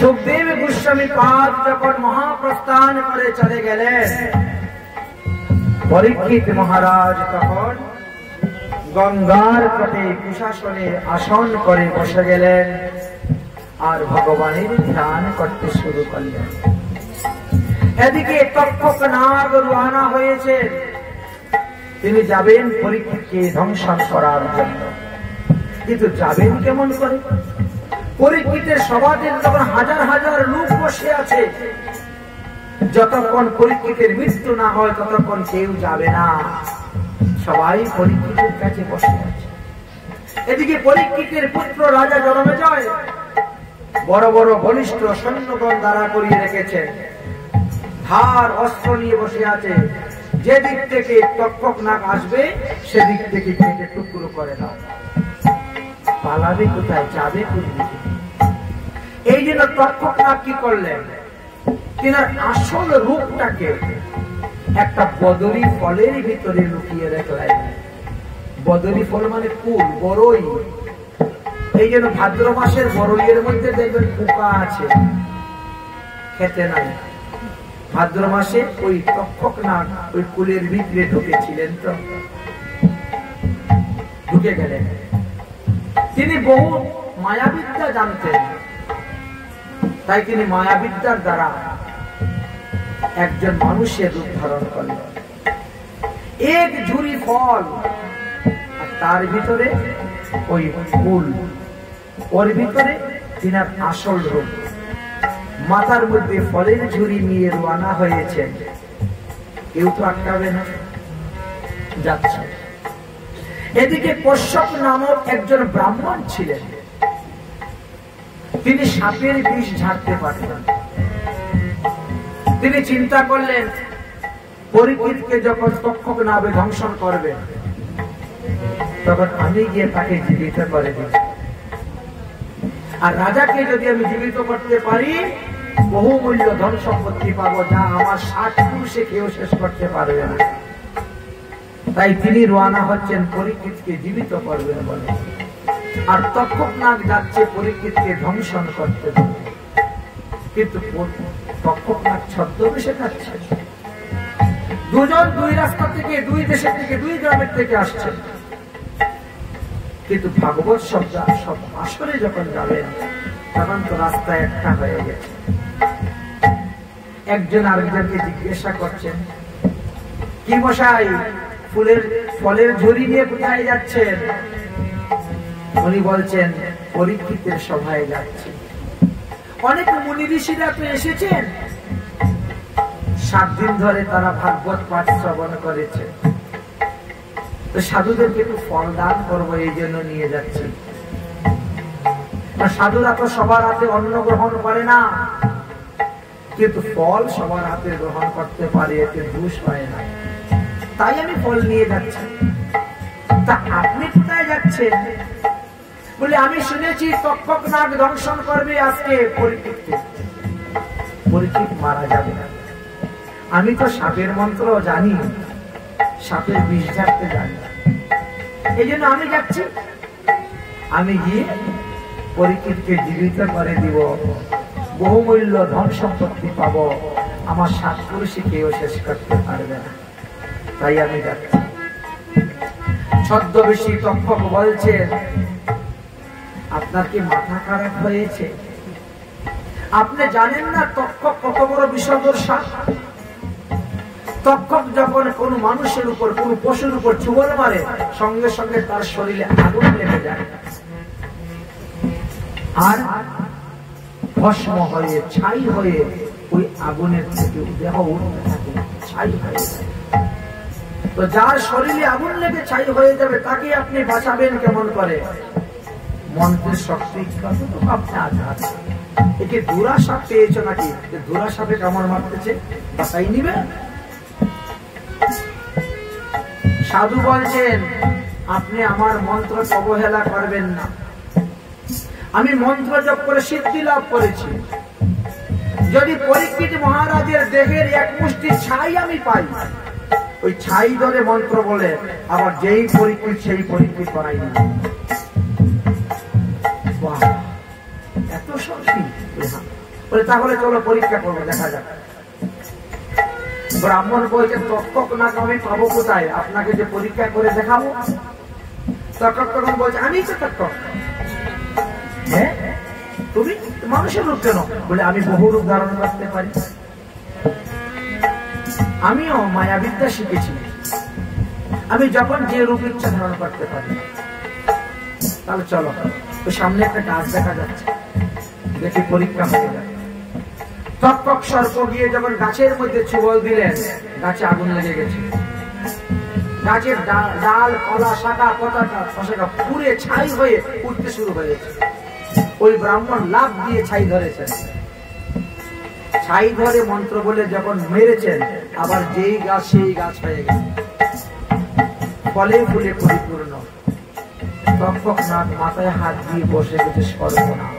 सुखदेव गोस्वामी पाद যখন মহাপ্রস্থান করে চলে গেলেন, পরীক্ষিত মহারাজ তখন গঙ্গার তটে কুশাসনে আসন করে বসে গেলেন আর ভগবানের ধ্যান করতে শুরু করলেন। এদিকে তক্ষক নাগ রওনা হয়েছে, তিনি যাবেন পরীক্ষিতকে ধ্বংসন করার জন্য। কিন্তু যাবেন কেমন করে? পরীক্ষিতের সমাজে তখন হাজার হাজার লোক বসে আছে, যতক্ষণ পরীক্ষিতের মৃত্যু না হয় ততক্ষণ কেউ যাবে না, সবাই পরীক্ষিতের কাছে বসে আছে। এদিকে পরীক্ষিতের পুত্র রাজা জনমেজয় বড় বড় বলিষ্ঠ সৈন্যগণ দ্বারা করিয়ে রেখেছেন, ধার অস্ত্র নিয়ে বসে আছে। যে দিক থেকে তক্ষক নাগ আসবে সেদিক থেকে কেটে টুকরো করে দাও। পালাবে কোথায়, যাবে কোথায়? এই জন্য তক্ষক নাগ কি করলেন, তিনার আসল রূপটাকে একটা বদরি ফলের ভিতরে লুকিয়ে রাখলেন। বদরি ফল মানে কুল, বড়ই। এই জন্য ভাদ্র মাসের বড়ইয়ের মধ্যে দেখবেন পোকা আছে, খেতে নাই। ভাদ্র মাসে ওই তক্ষক নাগ ওই কুলের ভিতরে ঢুকেছিলেন, তো ঢুকে গেলেন। তিনি বহু মায়াবিদ্যা জানতেন, তাই তিনি মায়াবিদ্যার দ্বারা একজন মানুষের রূপ ধারণ করলেন। এক ঝুড়ি ফল আর তার ভিতরে ওই ফুল, ওর ভিতরে তিনার আসল রূপ। মাথার মধ্যে ফলের ঝুড়ি নিয়ে রওনা হয়েছে, কেউ তো আটকাবে না, যাচ্ছে। এদিকে কশ্যপ নামক একজন ব্রাহ্মণ ছিলেন, তিনি সাপের বিষ ঝাড়তে পারতেন। তিনি চিন্তা করলেন পরীক্ষিতকে যখন তক্ষক নাগে ধ্বংসন করবে তখন আমি গিয়ে তাকে জীবিত করে দিই, আর রাজাকে যদি আমি জীবিত করতে পারি বহুমূল্য ধন সম্পত্তি পাবো, যা আমার 60 পুরুষে কেউ শেষ করতে পারবে না। তাই তিনি রওনা হচ্ছেন পরীক্ষিতকে জীবিত করবেন বলে, আর তক্ষক নাগ যাচ্ছে পরীক্ষিতকে ধ্বংসন করতে। কিন্তু তক্ষক নাগ ছদ্মবেশে যাচ্ছে। দুজন দুই রাস্তা থেকে, দুই দেশের থেকে, দুই গ্রামের থেকে আসছে। কিন্তু ভাগবত শব্দ সব আসলে যখন যাবেন তখন তো রাস্তা একটা হয়ে গেছে। একজন আরেকজনকে জিজ্ঞাসা করছেন, কি মশাই ফলের ঝুড়ি নিয়ে কোথায় যাচ্ছেন? উনি বলছেন পরীক্ষিতের সভায় যাচ্ছে। অনেক মুনি ঋষিরা তো এসেছেন, 7 দিন ধরে তারা ভাগবত পাঠ শ্রবণ করেছে, তো সাধুদেরকে একটু ফল দান করবো, এই জন্য নিয়ে যাচ্ছি। সাধুরা তো সবার হাতে অন্ন গ্রহণ করে না, কিন্তু ফল সবার হাতে গ্রহণ করতে পারে, এতে দোষ হয় না, তাই আমি ফল নিয়ে যাচ্ছি। তা আপনি কোথায় যাচ্ছেন? বলে আমি শুনেছি তক্ষক নাগ দংশন করবে আজকে পরীক্ষিতকে। পরীক্ষিত মারা যাবে না। আমি তো সাপের মন্ত্র জানি, সাপের বিষ ঝাড়তে জানি, এই জন্য আমি যাচ্ছি। আমি গিয়ে পরীক্ষিতকে জীবিত করে দিব, বহুমূল্য ধন সম্পত্তি পাবো, আমার 7 পুরুষে কেউ শেষ করতে পারবে না, তাই আমি যাচ্ছি। ছদ্মবেশী তক্ষক বলছেন, আপনার কি মাথা খারাপ হয়েছে? আপনি জানেন না তক্ষক কত বড় বিষধর সাপ? তক্ষক যখন কোন মানুষের উপর, কোন পশুর উপর চুবল মারে, সঙ্গে সঙ্গে তার শরীরে আগুন লেগে যায়, আর ভস্ম হয়ে ছাই হয়ে ওই আগুনের থেকে দেহ উঠতে থাকে, ছাই হয়ে যায়। তো যার শরীরে আগুন লেগে ছাই হয়ে যাবে তাকে আপনি বাঁচাবেন কেমন করে? মন্ত্রের শক্তি আপনি আঘাত। একে দুরা সাপ পেয়েছ নাকি? দুরা সাপে কামড় মারতেছে, বাঁচাই নিবে? সাধু বলছেন, আপনি আমার মন্ত্র অবহেলা করবেন না। আমি মন্ত্র জপ করে সিদ্ধি লাভ করেছি। যদি পরীক্ষিত মহারাজের দেহের এক মুষ্টি ছাই আমি পাই, ওই ছাই ধরে মন্ত্র বলে আবার যেই পরীক্ষিত সেই পরীক্ষিত করাই না। এত শক্তি! বলে তাহলে চলো পরীক্ষা করবো, দেখা যাক। ব্রাহ্মণ বলছে তক্ষক না আমি পাবো কোথায়, আপনাকে যে পরীক্ষা করে দেখাবো। তক্ষক তখন বলছে আমি তো তক্ষক। হ্যাঁ তুমি মানুষের রূপ কেন? বলে আমি বহু রূপ ধারণ করতে পারি, আমিও মায়াবিদ্যা শিখেছি, আমি যখন যে রূপ ইচ্ছা ধারণ করতে পারি। তাহলে চলো, ওই সামনে একটা গাছ দেখা যাচ্ছে, দেখি পরীক্ষা হয়ে যায়। তক্ষক সর্প গিয়ে যখন গাছের মধ্যে ছুবল দিলেন, গাছে আগুন লেগে গেছে। গাছের ডাল পালা শাখা পাতাটা পুড়ে ছাই হয়ে উঠতে শুরু হয়েছে। ওই ব্রাহ্মণ লাফ দিয়ে ছাই ধরেছেন, ছাই ধরে মন্ত্র বলে যখন মেরেছেন, আবার যেই গাছ সেই গাছ হয়ে গেছে, ফলে ফুলে পরিপূর্ণ। তক্ষক নাগ মাথায় হাত দিয়ে বসে গেছে, সর্বনাশ।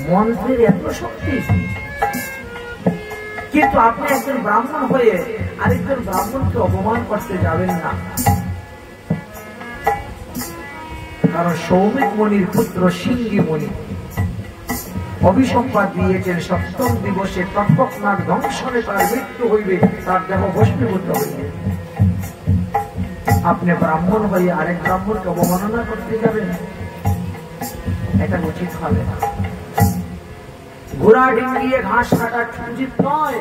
মন্ত্রের এত শক্তি, কিন্তু আপনি একজন ব্রাহ্মণ হয়ে আরেকজন ব্রাহ্মণকে অপমান করতে যাবেন না, কারণ সৌমিক মণির পুত্র সিঙ্গি মণি অভিসম্পাদ দিয়েছেন সপ্তম দিবসে তক্ষক নাগ ধ্বংসনে তার মৃত্যু হইবে, তার দেহ ভস্মীভূত হইবে। আপনি ব্রাহ্মণ হয়ে আরেক ব্রাহ্মণকে অবমাননা করতে যাবেন, এটা উচিত হবে না। ঘোড়া ডিঙ্গিয়ে ঘাস কাটা উচিত নয়,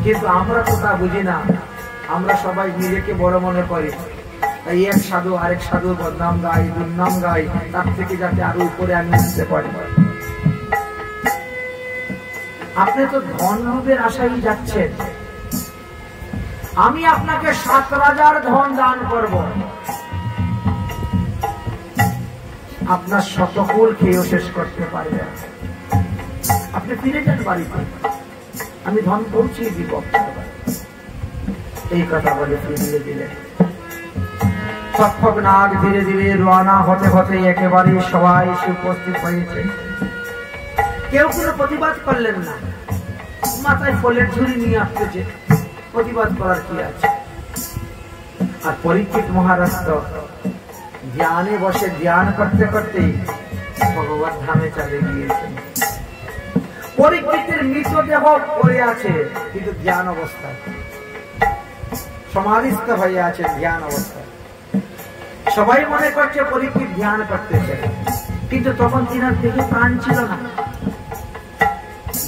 কিন্তু আমরা তো তা বুঝি না। আমরা সবাই নিজেকে বড় মনে করি, তাই এক সাধু আরেক সাধু বদনাম গাই, দুর্নাম গাই, তার থেকে যাতে আরো উপরে আমি উঠতে পারি। আপনি তো ধন রূপের আশায় যাচ্ছেন, আমি আপনাকে 7 রাজার ধন দান করব, আপনার শতকুল খেয়েও শেষ করতে পারবেন। আপনি ফিরে যান বাড়িতে, আমি ধন পৌঁছিয়ে দিব। এই কথা বলে ফিরিয়ে দিলেন। তক্ষক নাগ ধীরে ধীরে রওনা হতে হতে একেবারে সবাই এসে উপস্থিত হয়েছে। কেউ কোনো প্রতিবাদ করলেন না, মাথায় ফলের ঝুড়ি নিয়ে আসতেছে, প্রতিবাদ করার কি আছে। আর পরীক্ষিত মহারাজ তো ধ্যানে বসে ধ্যান করতে করতেই ভগবত ধামে চলে গিয়েছেন। পরীক্ষিতের মৃতদেহ পড়ে আছে, কিন্তু ধ্যান অবস্থায় সমাধিস্থ হয়ে আছে, ধ্যান অবস্থায়। সবাই মনে করছে পরীক্ষিত ধ্যান করতেছে, কিন্তু তখন তিনার দেখে প্রাণ ছিল না,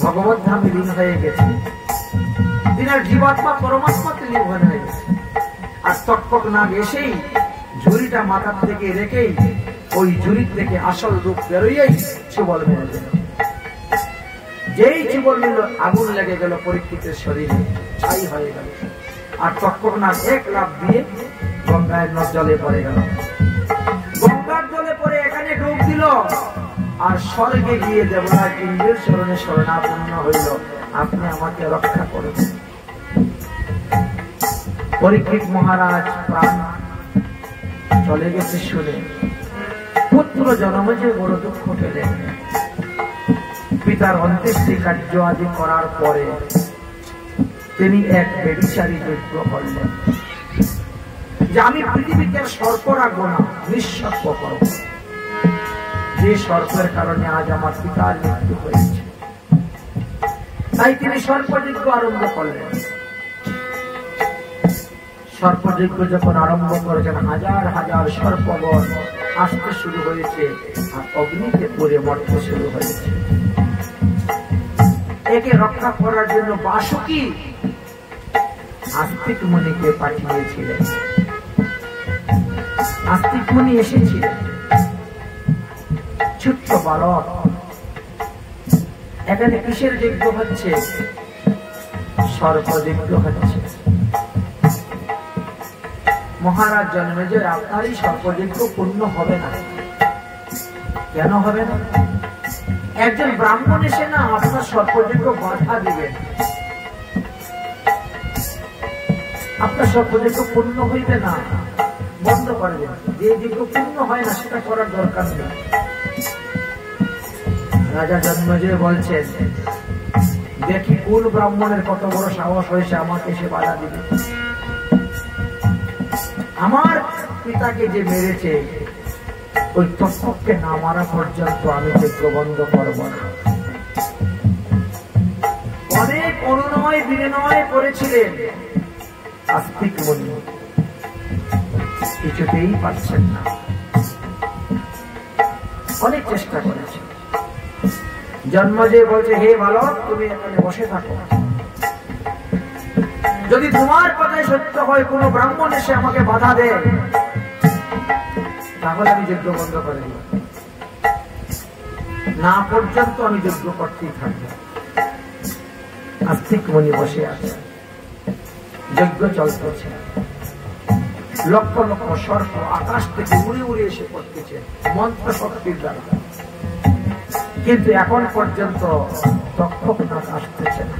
ভগবত ধামে লীন হয়ে গেছে। তিনার জীবাত্মা পরমাত্মাতে লীন হয়ে গেছে। আর তক্ষক নাগ এসেই ঝুড়িটা মাথার থেকে রেখেই ওই ঝুড়ির থেকে আসল রূপ বেরোয়েই ছুবল মেরে দিল। যেই ছুবল নিল, আগুন লেগে গেল পরীক্ষিতের শরীরে, ছাই হয়ে গেল। আর তক্ষক নাগ এক লাফ দিয়ে গঙ্গার জলে পড়ে গেল। গঙ্গার জলে পড়ে এখানে ডুব দিল, আর স্বর্গে গিয়ে দেবরাজ ইন্দ্রের শরণে শরণাপন্ন হইল, আপনি আমাকে রক্ষা করুন। পরীক্ষিত মহারাজ প্রাণ চলে গেছে শুনে পুত্র জন্মে যে বড় দুঃখ পেলেন। পিতার অন্ত্যেষ্টি কার্য আদি করার পরে তিনি এক বেবিচারী যজ্ঞ করলেন, যে আমি পৃথিবীতে সর্প রাখবো না, নিঃসর্প করব। যে সর্পের কারণে আজ আমার পিতার মৃত্যু হয়েছে, তাই তিনি সর্পযজ্ঞ আরম্ভ করলেন। সর্পযজ্ঞ যখন আরম্ভ করেছেন, হাজার হাজার সর্পগণ আসতে শুরু হয়েছে, আর অগ্নিতে পড়ে মরতে শুরু হয়েছে। একে রক্ষা করার জন্য বাসুকি আস্তিক মুনিকে পাঠিয়েছিলেন। আস্তিক মুনি এসেছিলেন, ছোট্ট বালক। এখানে কিসের যজ্ঞ হচ্ছে? সর্পযজ্ঞ হচ্ছে। মহারাজ জন্মে যে আপনারই সর্পযজ্ঞ পূর্ণ হবে না। কেন হবে না? একজন ব্রাহ্মণ এসে না আপনার সর্পযজ্ঞ বাধা দিবেন, আপনার সর্পযজ্ঞ পূর্ণ হইবে না, বন্ধ করবেন। যে যজ্ঞ পূর্ণ হয় না সেটা করার দরকার নেই। রাজা জন্মেজয় বলছেন, দেখি কোন ব্রাহ্মণের কত বড় সাহস হয়েছে আমাকে সে বাধা দিবে। আমার পিতাকে যে মেরেছে ওই তক্ষককে না মারা পর্যন্ত আমি যজ্ঞ বন্ধ করব না। অনেক অনুনয় বিনয় করেছিলেন আস্তিক মুনি, কিছুতেই পারছেন না। অনেক চেষ্টা করেছে। জন্মজয় বলছে, হে বালক, তুমি এখানে বসে থাকো। যদি তোমার কথাই সত্য হয়, কোন ব্রাহ্মণ এসে আমাকে বাধা দেয়, তাহলে আমি যজ্ঞ বন্ধ করে দিব। না পর্যন্ত আমি যজ্ঞ করতেই থাকবো। আস্তিক মুনি বসে আছে, যজ্ঞ চলতেছে। লক্ষ লক্ষ সর্প আকাশ থেকে উড়ে উড়ে এসে পড়তেছে মন্ত্র শক্তির দ্বারা, কিন্তু এখন পর্যন্ত তক্ষক নাগ আসতেছে না।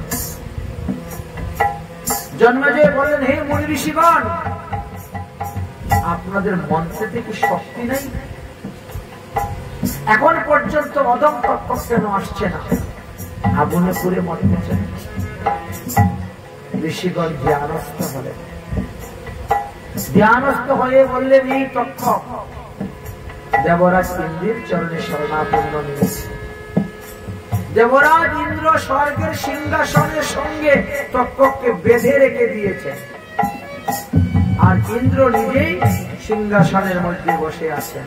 জন্মজয় বললেন, হে মুনি ঋষিগণ, আপনাদের মন্ত্রে থেকে শক্তি নেই? এখন পর্যন্ত অদম তক্ষক কেন আসছে না? আগুনে পুড়ে মরতেছে। ঋষিগণ জ্ঞানস্থ হলেন। জ্ঞানস্থ হয়ে বললেন, এই তক্ষক দেবরাজ ইন্দ্রের চরণে শরণাপন্ন নিয়েছে। দেবরাজ ইন্দ্র স্বর্গের সিংহাসনের সঙ্গে তক্ষককে বেঁধে রেখে দিয়েছেন, আর ইন্দ্র নিজেই সিংহাসনের মধ্যে বসে আছেন।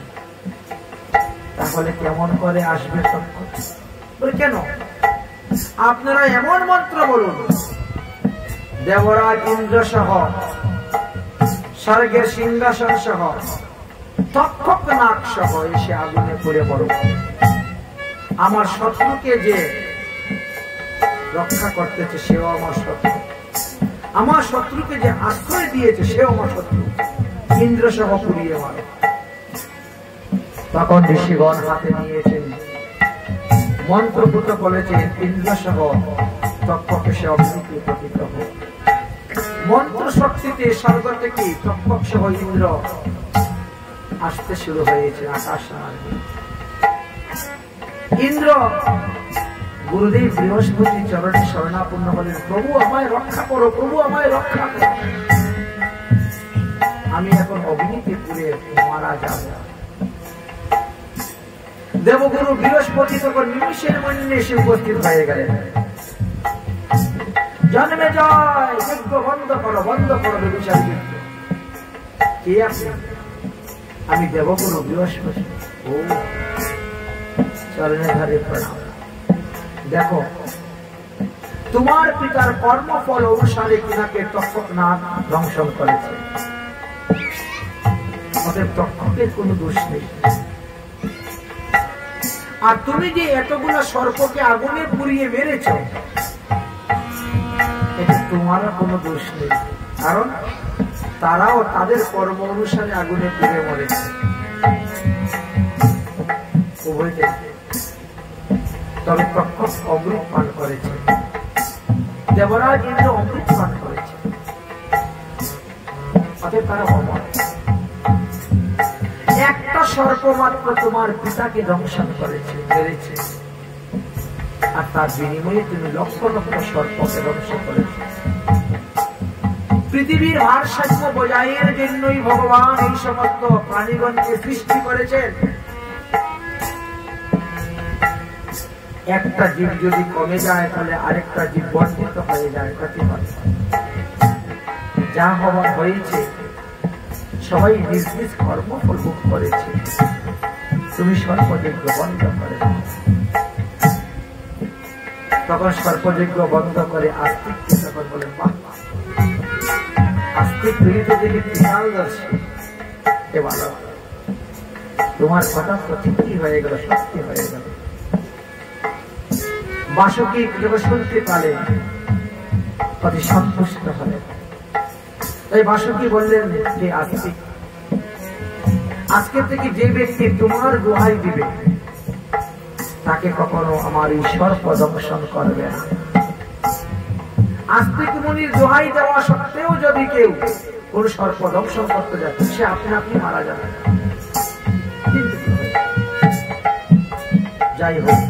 তাহলে কেমন করে আসবে তক্ষক? কেন? আপনারা এমন মন্ত্র বলুন, দেবরাজ ইন্দ্র সহ স্বর্গের সিংহাসন সহ তক্ষক নাগ সহ এসে আগুনে পুড়ে মরুক। আমার শত্রুকে যে রক্ষা করতেছে সেও আমার শত্রু, আমার শত্রুকে যে আশ্রয় দিয়েছে সেও আমার শত্রু, ইন্দ্র সহ পুড়িয়ে মারে। তখন ঋষিগণ হাতে নিয়েছেন মন্ত্রপুত বলেছে, ইন্দ্র সহ তক্ষকে সে অগ্নিতে পতিত হোক। মন্ত্র শক্তিতে স্বর্গ থেকে তক্ষক সহ ইন্দ্র আসতে শুরু হয়েছে আকাশ মার্গে। ইন্দ্র গুরুদেব বৃহস্পতি চরণে শরণাপন্ন হলেন, প্রভু আমায় রক্ষা করো, প্রভু আমায় রক্ষা করো, আমি এখন অগ্নিতে পুড়ে মারা যাব। দেবগুরু বৃহস্পতি তখন নিমিষের মধ্যে এসে উপস্থিত হয়ে গেলেন। জন্মে জয়, যজ্ঞ বন্ধ করো, বন্ধ করো বিশাল যজ্ঞ। কে আপনি? আমি দেবগুরু বৃহস্পতি। ও, চরণে ধারে প্রণাম। দেখো, তোমার পিতার কর্মফল অনুসারে কিনাকে তক্ষক নাগ দংশন করেছে, আমাদের তক্ষকের কোনো দোষ নেই। আর তুমি যে এতগুলো সর্পকে আগুনে পুড়িয়ে মেরেছ, এটা তোমারও কোনো দোষ নেই, কারণ তারাও তাদের কর্ম অনুসারে আগুনে পুড়ে মরেছে। তবে তক্ষক অমৃত পান করেছে, দেবরাজ ইন্দ্র অমৃত পান করেছে, অতএব তারা অমর। একটা সর্প মাত্র তোমার পিতাকে দংশন করেছে, মেরেছে, আর তার বিনিময়ে তুমি লক্ষ লক্ষ সর্পকে ধ্বংস করেছে। পৃথিবীর ভারসাম্য বজায়ের জন্যই ভগবান এই সমস্ত প্রাণীগণকে সৃষ্টি করেছেন। একটা জীব যদি কমে যায়, তাহলে আরেকটা জীব বর্ধিত হয়ে যায়। যা হওয়ার হয়েছে, সবাই নিজ নিজ কর্মফল ভোগ করেছে, তুমি সর্পযজ্ঞ বন্ধ করে। তখন সর্পযজ্ঞ বন্ধ করে আস্তিক তখন বলে, বাহ, আস্তিক তুই তো দেখি বিশাল দর্শী, এ ভালো, তোমার কথা তো ঠিকই হয়ে গেল, সত্যি হয়ে গেল। বাসুকি যখন শুনতে পারেন অতি সন্তুষ্ট হলেন। তাই বাসুকি বললেন, যে আস্তিক, আজকে থেকে যে ব্যক্তি তোমার দোহাই দিবে, তাকে কখনো আমার এই সর্প দংশন করবে না। আস্তিক মুনির দোহাই দেওয়া সত্ত্বেও যদি কেউ কোন সর্প দংশন করতে যায়, সে আপনি আপনি মারা যাবে। যাই হোক,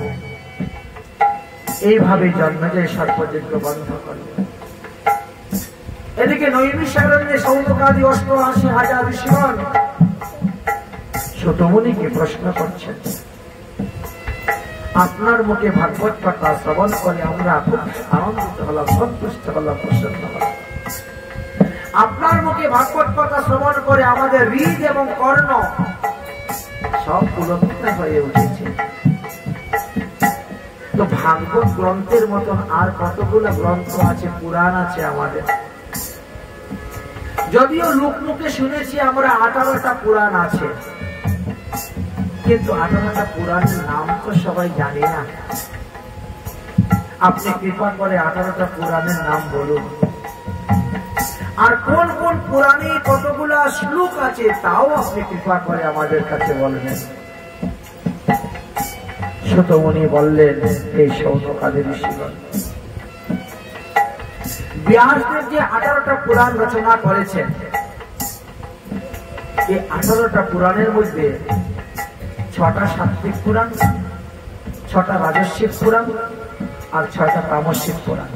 এইভাবে জন্মজয় সর্পযজ্ঞ বন্ধ করবে। এদিকে নৈমিষারণ্যে সৌনকাদি ৮৮,০০০ ঋষিগণ ছোটমণিকে প্রশ্ন করছেন, আপনার মুখে ভাগবত কথা শ্রবণ করে আমরা খুব আনন্দিত হলাম, সন্তুষ্ট হলাম, প্রসন্ন হলাম। আপনার মুখে ভাগবত কথা শ্রবণ করে আমাদের হৃদ এবং কর্ণ সব পুলকিত হয়ে উঠেছে। তো ভাগবত গ্রন্থের মতন আর কতগুলো গ্রন্থ আছে, পুরাণ আছে আমাদের। যদিও লোকমুখে শুনেছি আমরা 18টা পুরাণ আছে, কিন্তু 18টা পুরাণের নাম তো সবাই জানি না। আপনি কৃপা করে 18টা পুরাণের নাম বলুন, আর কোন কোন পুরাণে কতগুলা শ্লোক আছে তাও আপনি কৃপা করে আমাদের কাছে বলবেন। ছোটমণি বললেন, এই সৌনকাদি ঋষিগণ ব্যাসদেব যে 18টা পুরাণ রচনা করেছেন, এই 18টা পুরাণের মধ্যে 6টা সাত্বিক পুরাণ, 6টা রাজস্বিক পুরাণ আর 6টা তামসিক পুরাণ।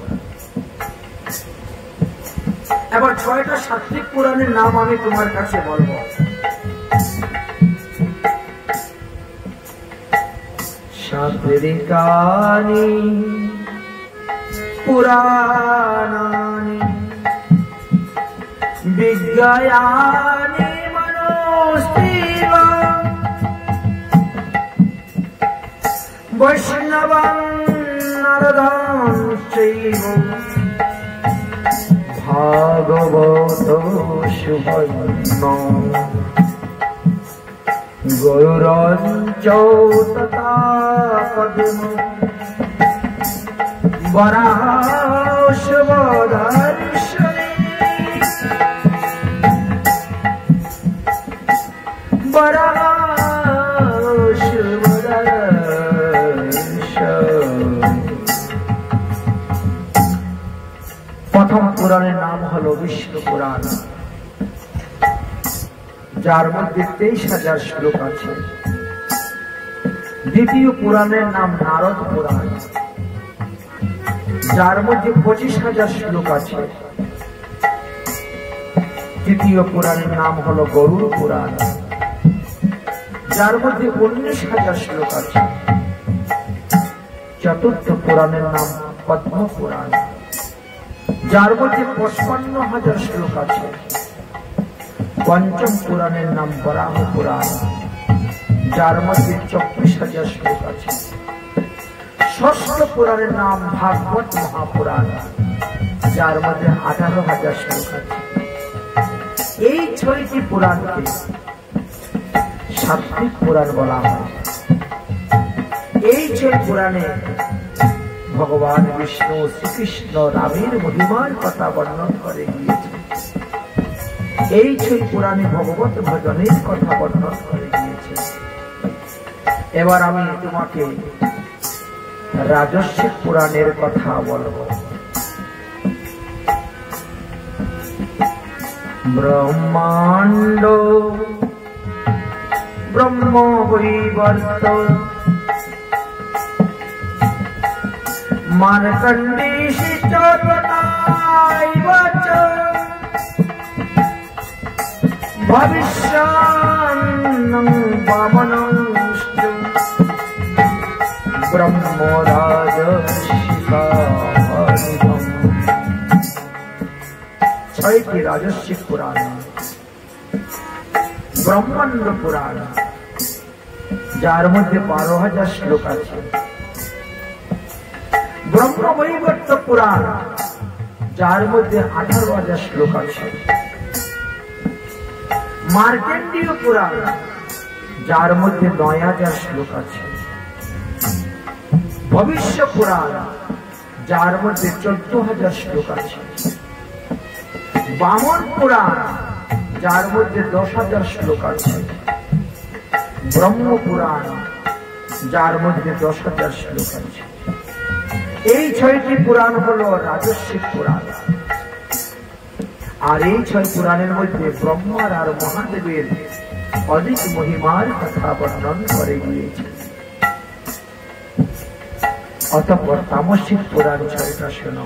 এবার 6টা সাত্বিক পুরাণের নাম আমি তোমার কাছে বলবো। সাত্বিকানি পুরাণানি বিজ্ঞায়ানি মনোস্তিব বৈষ্ণবং নারদং চৈব ভাগবত শুভন্ন গৌরঞ্চ তথা পদ্ম বরাশবদর্শনে প্রথম পুরাণের নাম হলো বিষ্ণু পুরাণ, যার মধ্যে 23,000 শ্লোক আছে। দ্বিতীয় পুরাণের নাম নারদ পুরাণ, যার মধ্যে 25,000 শ্লোক আছে। তৃতীয় পুরাণের নাম হলো গরুড় পুরাণ, যার মধ্যে 19,000 শ্লোক আছে। চতুর্থ পুরাণের নাম পদ্ম পুরাণ, যার মধ্যে 55,000 শ্লোক আছে। পঞ্চম পুরাণের নাম বরাহ পুরাণ, যার মধ্যে 24,000 শ্লোক আছে। ষষ্ঠ পুরাণের নাম ভাগবত মহাপুরাণ, যার মধ্যে 18,000 শ্লোক আছে। এই 6টি পুরাণকে সাত্বিক পুরাণ বলা হয়। এই 6 পুরাণে ভগবান বিষ্ণু শ্রীকৃষ্ণ রামের মহিমার কথা বর্ণন করে গিয়েছে। এই 6 পুরাণে ভগবত ভজনের কথা বর্ণন করে গিয়েছে। এবার আমি তোমাকে রাজস্বিক পুরাণের কথা বলবো। ব্রহ্মাণ্ড ব্রহ্ম বৈবর্ত মার্কণ্ডেয়িশ্চ তথাইব চ ভবিষ্যান্নং বামনশ্চ ব্রহ্মরাজস্বিকানিধম। 6টি রাজস্বিক পুরাণ। ব্রহ্মাণ্ড পুরাণ, যার মধ্যে 12,000 শ্লোক আছে। ব্রহ্ম বৈবর্ত পুরাণ, যার মধ্যে 18,000 শ্লোক আছে। মার্কণ্ডেয় পুরাণ, যার মধ্যে 9,000 শ্লোক আছে। ভবিষ্য পুরাণ, যার মধ্যে 14,000 শ্লোক আছে। বামন পুরাণ, যার মধ্যে 10,000 শ্লোক আছে। ব্রহ্ম পুরাণ, যার মধ্যে 10,000 শ্লোক আছে। এই 6টি পুরাণ হলো রাজস্বিক পুরাণ। আর এই 6 পুরাণের মধ্যে ব্রহ্মার আর মহাদেবের অধিক মহিমার কথা বর্ণন করে গিয়েছে। অতঃপর তামসিক পুরাণ 6টা শোনো।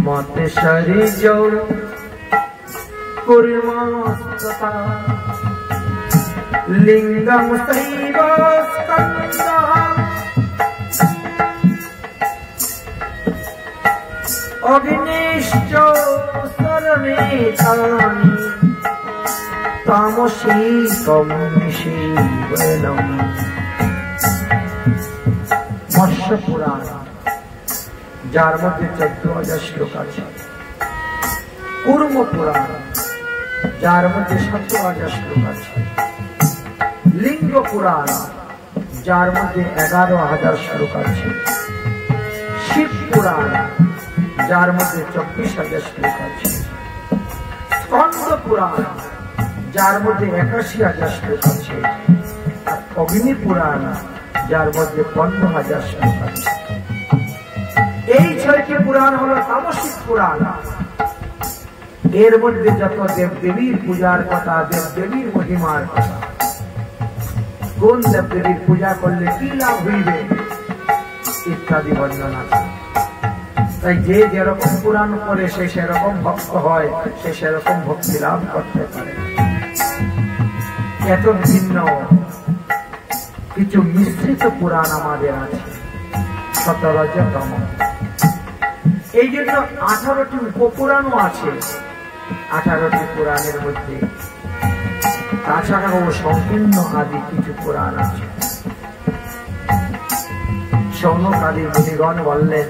মতে শরীর कुर्मस्तथा लिंगम सैव स्कंदः अग्निश्च सर्वेतानि तामसीकं शिवनम्। मत्स्य पुराण जार मध्य 14,000 श्लोक আছে। कूर्म पुराण जार मध्य 17,000 श्लोक আছে। लिंग पुराण जार मध्य 11,000 श्लोक আছে। शिव पुराण जार मध्य 24,000 श्लोक আছে। स्कंद पुराण जार मध्य 81,000 श्लोक আছে। আর অগ্নি পুরাণ যার মধ্যে 15,000 শ্লোক আছে। এই 6টি পুরাণ হলো তামসিক পুরাণ। এর মধ্যে যত দেব দেবীর পূজার কথা, দেব দেবীর মহিমার কথা, কোন দেব দেবীর পূজা করলে কি লাভ হইবে ইত্যাদি বর্ণনা আছে। তাই যে যেরকম পুরাণ পড়ে সে সেরকম ভক্ত হয়, সে সেরকম ভক্তি লাভ করতে পারে। এত ভিন্ন কিছু মিশ্রিত পুরাণ আমাদের আছে 17তম। এই জন্য 18টি উপপুরাণও আছে 18টি পুরাণের মধ্যে। তাছাড়াও সংকীর্ণ আদি কিছু পুরাণ আছে। শৌনক আদি মুনিগণ বললেন,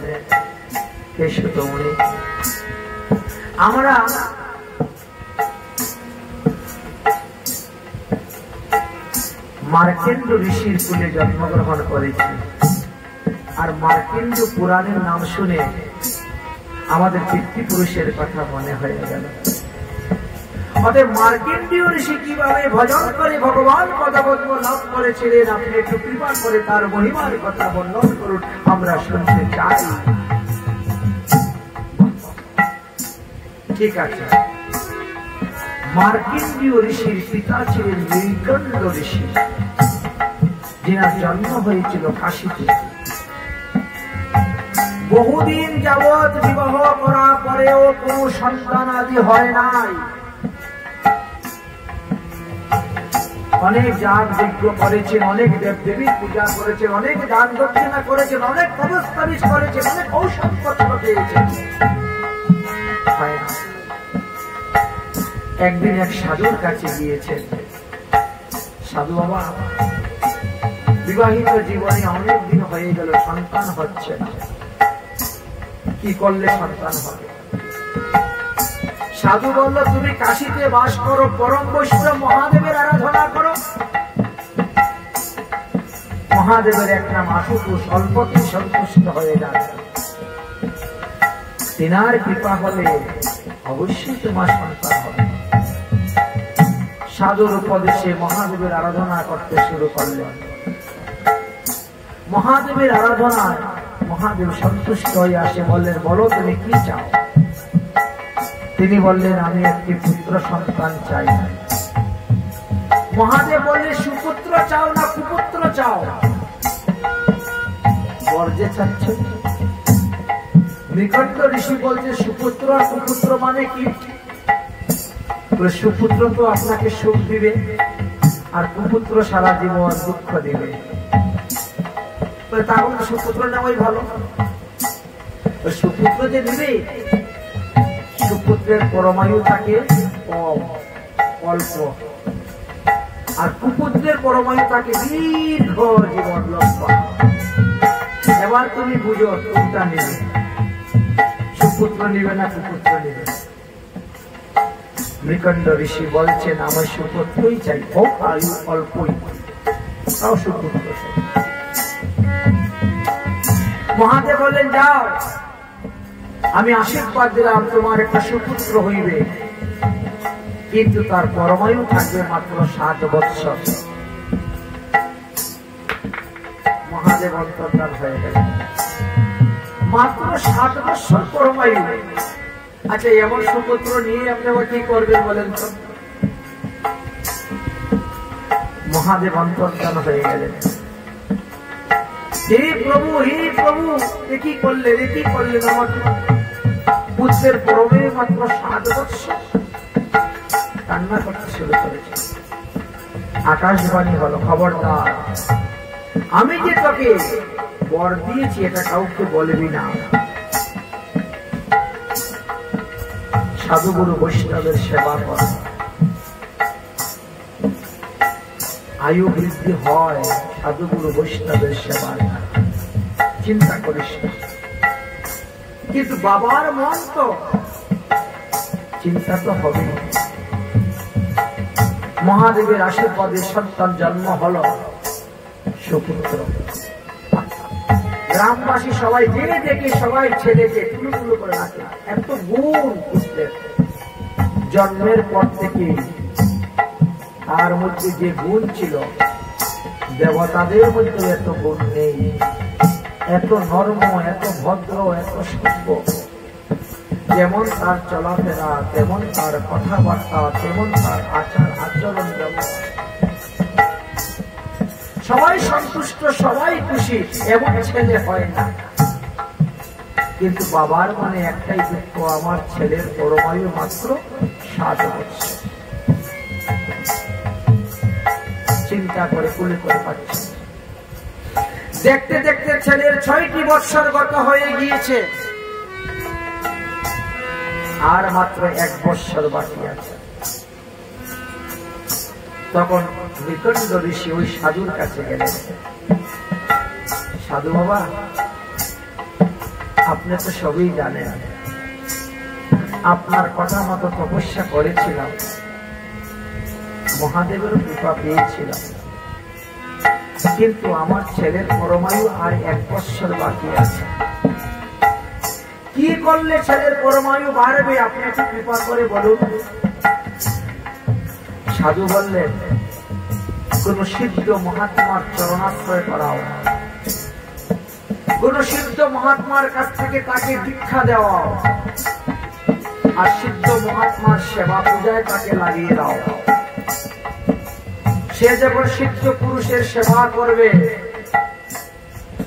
হে সুতমুনি, আমরা মার্কেন্ড ঋষির কুলে জন্মগ্রহণ করেছি। আর মার্কেন্ড পুরাণের নাম শুনে আমাদের পিতৃপুরুষের কথা মনে হয়ে গেল। অতএব মার্কেন্ডীয় ঋষি কিভাবে ভজন করে ভগবান পদপদ্ম লাভ করেছিলেন, আপনি একটু কৃপা করে তার মহিমার কথা বর্ণন করুন, আমরা শুনতে চাই। ঠিক আছে। মার্কেন্ডীয় ঋষির পিতা ছিলেন নীলকণ্ঠ ঋষি, যিনার জন্ম হয়েছিল কাশীতে। বহুদিন যাবৎ বিবাহ করার পরেও কোন সন্তান আদি হয় নাই। অনেক যাগ যজ্ঞ করেছেন, অনেক দেব দেবীর পূজা করেছেন, অনেক দান দক্ষিণা করেছেন, অনেক তপস্তাবিজ করেছেন, অনেক ঔষধপত্র পেয়েছেন, হয় না। একদিন এক সাধুর কাছে গিয়েছেন, সাধু বাবা, বিবাহিত জীবনে অনেক দিন হয়ে গেল, সন্তান হচ্ছে না, কি করলে সন্তান হবে? সাধু বলল, তুমি কাশীতে বাস করো, পরম বৈষ্ণব মহাদেবের আরাধনা করো। মহাদেবের এক নাম আশুতোষ, অল্পতেই সন্তুষ্ট হয়ে যাবে। তিনার কৃপা হলে অবশ্যই তোমার সন্তান হবে। সাধুর উপদেশে মহাদেবের আরাধনা করতে শুরু করলেন। মহাদেবের আরাধনায় মহাদেব সন্তুষ্ট হয়ে আসে, বললেন, বলো তুমি কি চাও? তিনি বললেন, আমি একটি পুত্র সন্তান চাই। মহাদেব বললেন, সুপুত্র চাও না কুপুত্র চাও? বর্জে চাচ্ছ? নীলকণ্ঠ ঋষি বলছে, সুপুত্র আর কুপুত্র মানে কি? সুপুত্র তো আপনাকে সুখ দিবে, আর কুপুত্র সারা জীবন দুঃখ দিবে। তাহলে সুপুত্র নেওয়াই ভালো। সুপুত্র যে দিবে, সুপুত্রের পরমায়ু থাকে অল্প, আর কুপুত্রের পরমায়ু থাকে দীর্ঘ জীবন লম্বা। এবার তুমি বুঝো কোনটা নেবে, সুপুত্র নিবে না কুপুত্র নিবে? নীলকণ্ঠ ঋষি বলছেন, আমার সুপুত্রই চাই, হোক আয়ু অল্পই, তাও সুপুত্র চাই। মহাদেব বললেন, যাও, আমি আশীর্বাদ দিলাম তোমার একটা সুপুত্র হইবে, কিন্তু তার পরমায়ু থাকবে মাত্র 7 বৎসর। মহাদেব অন্তর্ধান হয়ে গেল, মাত্র 7 বৎসর পরমায়ু। আচ্ছা, এমন সুপুত্র নিয়ে আপনি আবার কি করবেন বলেন তো? মহাদেব অন্তর্ধান হয়ে গেলেন। হে প্রভু, হে প্রভু, কি করলেন, কি করলেন? আমার পুত্রের পরমে মাত্র 7 বৎসর, কান্না করতে শুরু করেছে। আকাশবাণী হলো, খবরদার, আমি যে তোকে বর দিয়েছি এটা কাউকে বলবি না। সাধুগুরু বৈষ্ণবের সেবা কর, আয়ু বৃদ্ধি হয় সাধুগুরু বৈষ্ণবের সেবার, চিন্তা করিস না। কিন্তু বাবার মন তো চিন্তা তো হবে। মহাদেবের আশীর্বাদে সন্তান জন্ম হলো, সুপুত্র। গ্রামবাসী সবাই জেনে দেখে সবাই ছেলেকে টুলুটুলু করে রাখে। এত গুণ পুত্রের, জন্মের পর থেকে তার মধ্যে যে গুণ ছিল, দেবতাদের মধ্যে এত গুণ নেই। এত নর্ম, এত ভদ্র, এত সভ্য। যেমন তার চলাফেরা, তেমন তার কথাবার্তা, তেমন তার আচার আচরণ, সবাই সন্তুষ্ট, সবাই খুশি, এমন ছেলে হয় না। কিন্তু বাবার মনে একটাই দুঃখ, আমার ছেলের পরমায়ু মাত্র 7 বছর। চিন্তা করে কুলে করে পাচ্ছে। দেখতে দেখতে ছেলের 6টি বৎসর গত হয়ে গিয়েছে, আর মাত্র 1 বৎসর বাকি আছে। তখন নিকণ্ড ঋষি ওই সাধুর কাছে গেলেন। সাধু বাবা, আপনি তো সবই জানেন, আপনার কথা মতো তপস্যা করেছিলাম, মহাদেবের কৃপা পেয়েছিলাম, কিন্তু আমার ছেলের পরমায়ু আর 1 বৎসর বাকি আছে। কি করলে ছেলের পরমায়ু বাড়বে, আপনি একটু কৃপা করে বলুন। সাধু বললেন, কোন সিদ্ধ মহাত্মার চরণাশ্রয় করাও, কোন সিদ্ধ মহাত্মার কাছ থেকে তাকে দীক্ষা দেওয়া, আর সিদ্ধ মহাত্মার সেবা পূজায় তাকে লাগিয়ে দাও। সে যখন সিদ্ধ পুরুষের সেবা করবে,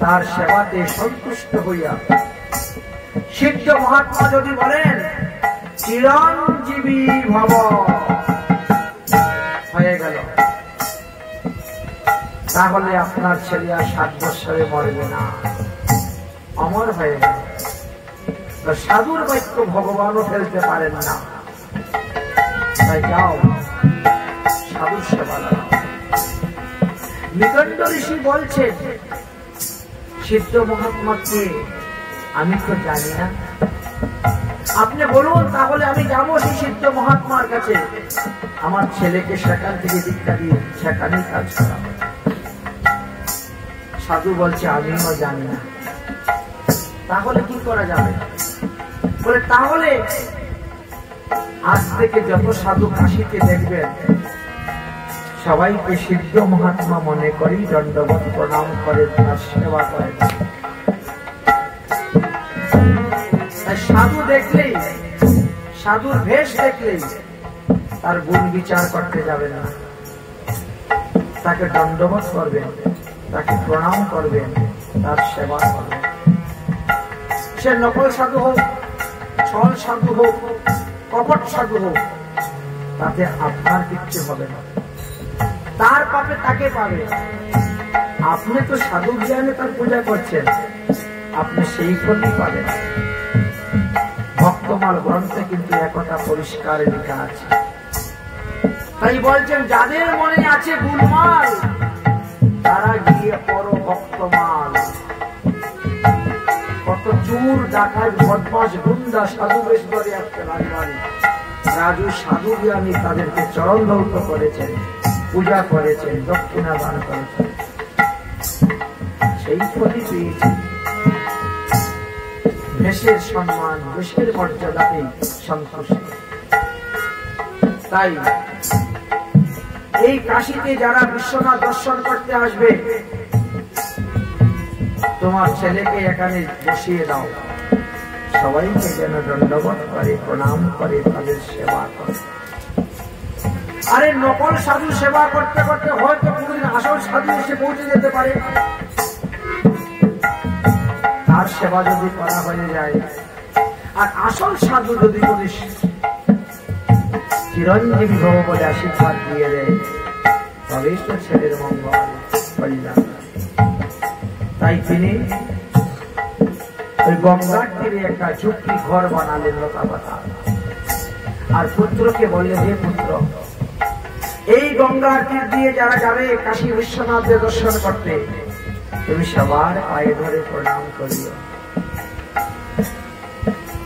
তার সেবাতে সন্তুষ্ট হইয়া সিদ্ধ মহাত্মা যদি বলেন চিরঞ্জীবী ভব, হয়ে গেল, তাহলে আপনার ছেলে আর 7 বৎসরে মরবে না, অমর হয়ে গেল। সাধুর বাক্য ভগবানও ফেলতে পারেন না, তাই যাও সাধুর সেবা লাগাও। নিকণ্ড ঋষি বলছেন, সিদ্ধ মহাত্মাকে আমি তো জানি না, আপনি বলুন, তাহলে আমি যাবো সেই সিদ্ধ মহাত্মার কাছে, আমার ছেলেকে সেখান থেকে দীক্ষা দিয়ে সেখানেই কাজ করাবো। সাধু বলছে, আমিও জানি না, তাহলে কি করা যাবে? বলে, তাহলে আজ থেকে যত সাধু কাশীতে দেখবেন, সবাইকে সিদ্ধ মহাত্মা মনে করি, দণ্ডবত প্রণাম করে, তার সেবা করে। সাধু দেখলেই, সাধুর বেশ দেখলেই তার গুণ বিচার করতে যাবেন না, তাকে দণ্ডবত করবেন, তাকে প্রণাম করবেন, তার সেবা করবেন। সে নকল সাধু হোক, ছল সাধু হোক, কপট সাধু হোক, তাতে আপনার কিচ্ছু হবে না, তার পাপে তাকে পাবে। আপনি তো সাধু জ্ঞানে তার পূজা করছেন, আপনি সেই ফলই পাবেন। ভক্তমাল গ্রন্থে কিন্তু একথা পরিষ্কার লেখা আছে। তাই বলছেন, যাদের মনে আছে গুণমাল, তারা গিয়ে পড়ো ভক্তমাল। কত চুর, ডাকাত, বদমাশ, গুন্ডা সাধু বেশ করে আসতে রাজবাড়ি, রাজু সাধু জ্ঞানী তাদেরকে চরণ ধৌত করেছেন, পূজা করেছেন, দক্ষিণা দান করেছেন, সেই ফলই পেয়েছেন। দেশের সম্মান, দেশের মর্যাদাতেই সন্তুষ্ট। তাই এই কাশীতে যারা বিশ্বনাথ দর্শন করতে আসবে, তোমার ছেলেকে এখানে বসিয়ে দাও, সবাইকে যেন দণ্ডবত করে, প্রণাম করে, তাদের সেবা করে। আরে নকল সাধু সেবা করতে করতে হয়তো কোনদিন আসল সাধু এসে পৌঁছে যেতে পারে, তার সেবা যদি করা হয়ে যায়। আর আসল সাধু যদি চিরঞ্জীবী ভব বলে আশীর্বাদ দিয়ে দেয়, তবেই তো ছেলের মঙ্গল কল্যাণ। তাই তিনি ওই গঙ্গার তীরে একটা ঝুপড়ি ঘর বানালেন লতা পাতা, আর পুত্রকে বললেন, হে পুত্র, এই গঙ্গার তীর দিয়ে যারা যাবে কাশী বিশ্বনাথের দর্শন করতে, তুমি সবার পায়ে ধরে প্রণাম করিও।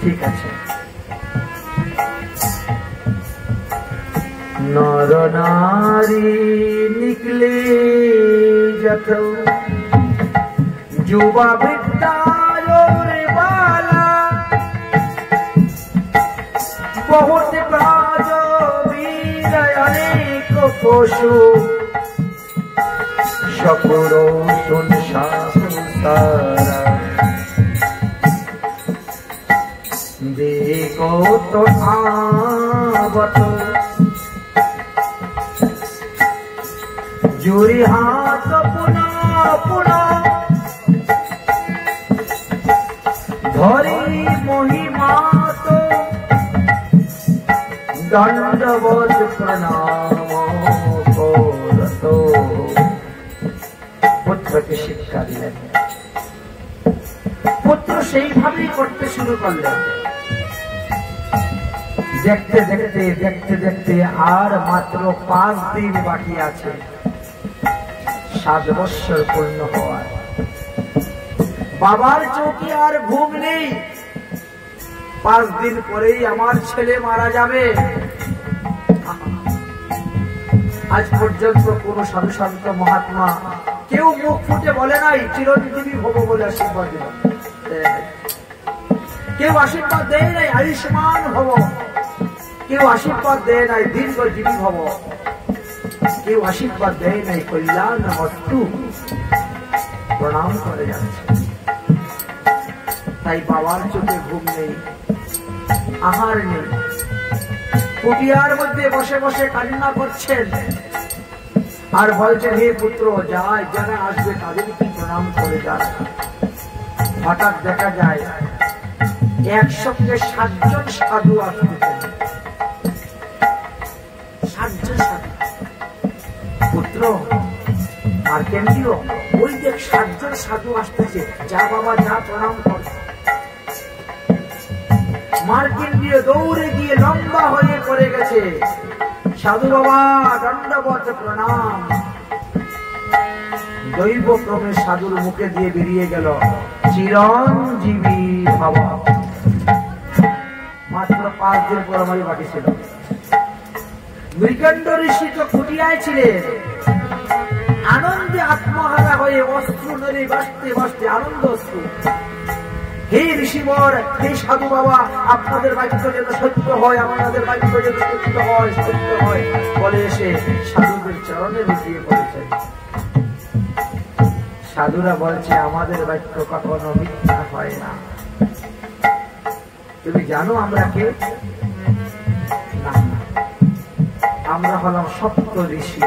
ঠিক আছে। নর নারী নিকলে যত যুবা বৃদ্ধা বালা, বহুত ব্রাজ বীর অনেক পশু, সপুর সংসারা দেখো তো আবত, জুরি হাত পুনঃ পুনঃ ধরি মহিমাত, দণ্ডবত প্রণাম করত। পুত্রকে শিক্ষা দিলেন। পুত্র সেইভাবেই করতে শুরু করলেন। দেখতে দেখতে দেখতে দেখতে আর মাত্র 5 দিন বাকি আছে 7 বৎসর পূর্ণ হওয়ার। বাবার চোখে আর ঘুম নেই। 5 দিন পরেই আমার ছেলে মারা যাবে। আজ পর্যন্ত কোন সাধু সন্ত মহাত্মা কেউ মুখ ফুটে বলে নাই চিরঞ্জীবী ভব বলে আশীর্বাদ দিল। কেউ আশীর্বাদ দেয় নাই আয়ুষ্মান ভব, কেউ আশীর্বাদ দেয় নাই দীর্ঘজীবী ভব, কেউ আশীর্বাদ দেয় নাই কল্যাণ মস্তু। প্রণাম করে যাচ্ছে। তাই বাবার চোখে ঘুম নেই, আহার নেই, কুটিয়ার মধ্যে বসে বসে কান্না করছেন আর বলছেন, হে পুত্র, যায় যারা আসবে তাদেরকে প্রণাম করে যায়। হঠাৎ দেখা যায় একসঙ্গে 7 জন সাধু আসতেছেন। 7 জন সাধু। পুত্র মার্কেন্ডীয়, ওই দেখ 7 জন সাধু আসতেছে, যা বাবা যা প্রণাম কর। মার্কেন্ডীয় দৌড়ে গিয়ে লম্বা হয়ে পড়ে গেছে। সাধু বাবা দণ্ডবত প্রণাম। দৈব ক্রমে সাধুর মুখে দিয়ে বেরিয়ে গেল, চিরঞ্জীবী ভব। মাত্র 5 দিন পরমারি বাকি ছিল। মৃগণ্ড ঋষি তো কুটিয়ায় ছিলেন। আনন্দে আত্মহারা হয়ে অশ্রু নদী বাঁচতে বাঁচতে আনন্দ অশ্রু। হে ঋষিবর, হে সাধু বাবা, আপনাদের বাক্য যেন সত্য হয়, আমাদের বাক্য যেন সত্য হয়, সত্য হয় বলে এসে সাধুদের চরণে লুটিয়ে পড়েছেন। সাধুরা বলছে, আমাদের বাক্য কখনো মিথ্যা হয় না। তুমি জানো আমরা কে? না, আমরা হলাম সপ্ত ঋষি।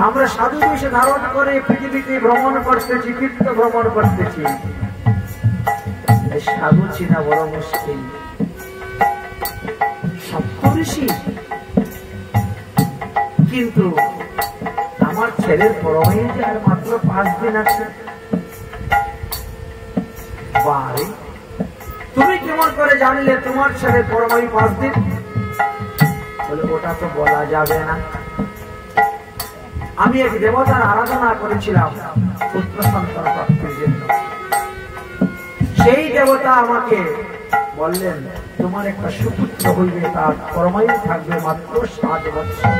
আমরা সাধু বেশে ধারণ করে পৃথিবীতে ভ্রমণ করতেছি, তীর্থ ভ্রমণ করতেছি। সাধু চিনা বড় মুশকিল। সপ্ত ঋষি, কিন্তু আমার ছেলের পরমায়ু যে আর মাত্র 5 দিন আছে। তুমি কেমন করে জানলে তোমার ছেলের পরমায়ু 5 দিন? বলে, ওটা তো বলা যাবে না। আমি এক দেবতার আরাধনা করেছিলাম পুত্র সন্তান প্রাপ্তির জন্য। সেই দেবতা আমাকে বললেন, তোমার একটা সুপুত্র হইবে, তার পরমায়ু থাকবে মাত্র 7 বৎসর।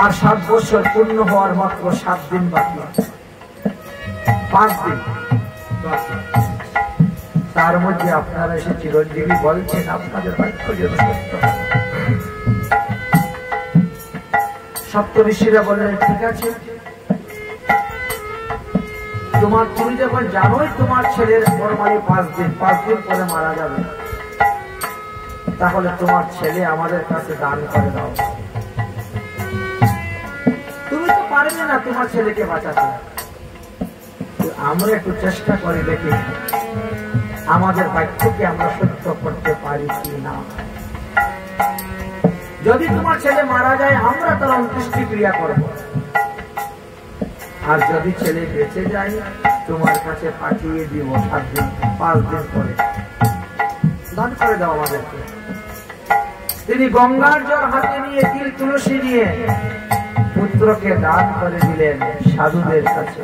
আর 7 বৎসর পূর্ণ হওয়ার মাত্র 7 দিন বাকি আছে। 5 দিন বাকি। তার মধ্যে আপনারা এসে চিরঞ্জীবী বলছেন, আপনাদের বাক্য যেন সত্য। সপ্ত ঋষিরা বললেন, ঠিক আছে, তুমি যখন জানোই তোমার ছেলের পরমায়ু 5 দিন, 5 দিন পরে মারা যাবে, তাহলে তোমার ছেলে আমাদের কাছে দান করে দাও। তুমি তো পারবে না তোমার ছেলেকে বাঁচাতে, আমরা একটু চেষ্টা করে দেখি। আমাদের বাক্যকে আমরা সত্য করতে পারি কি না। যদি তোমার ছেলে মারা যায় আমরা তার অন্ত্যেষ্টি ক্রিয়া করব, আর যদি ছেলে বেঁচে যায় তোমার কাছে পাঠিয়ে দিব 7 দিন 5 দিন পরে, দান করে দাও আমাদেরকে। তিনি গঙ্গার জল হাতে নিয়ে তিল তুলসী নিয়ে পুত্রকে দান করে দিলেন সাধুদের কাছে।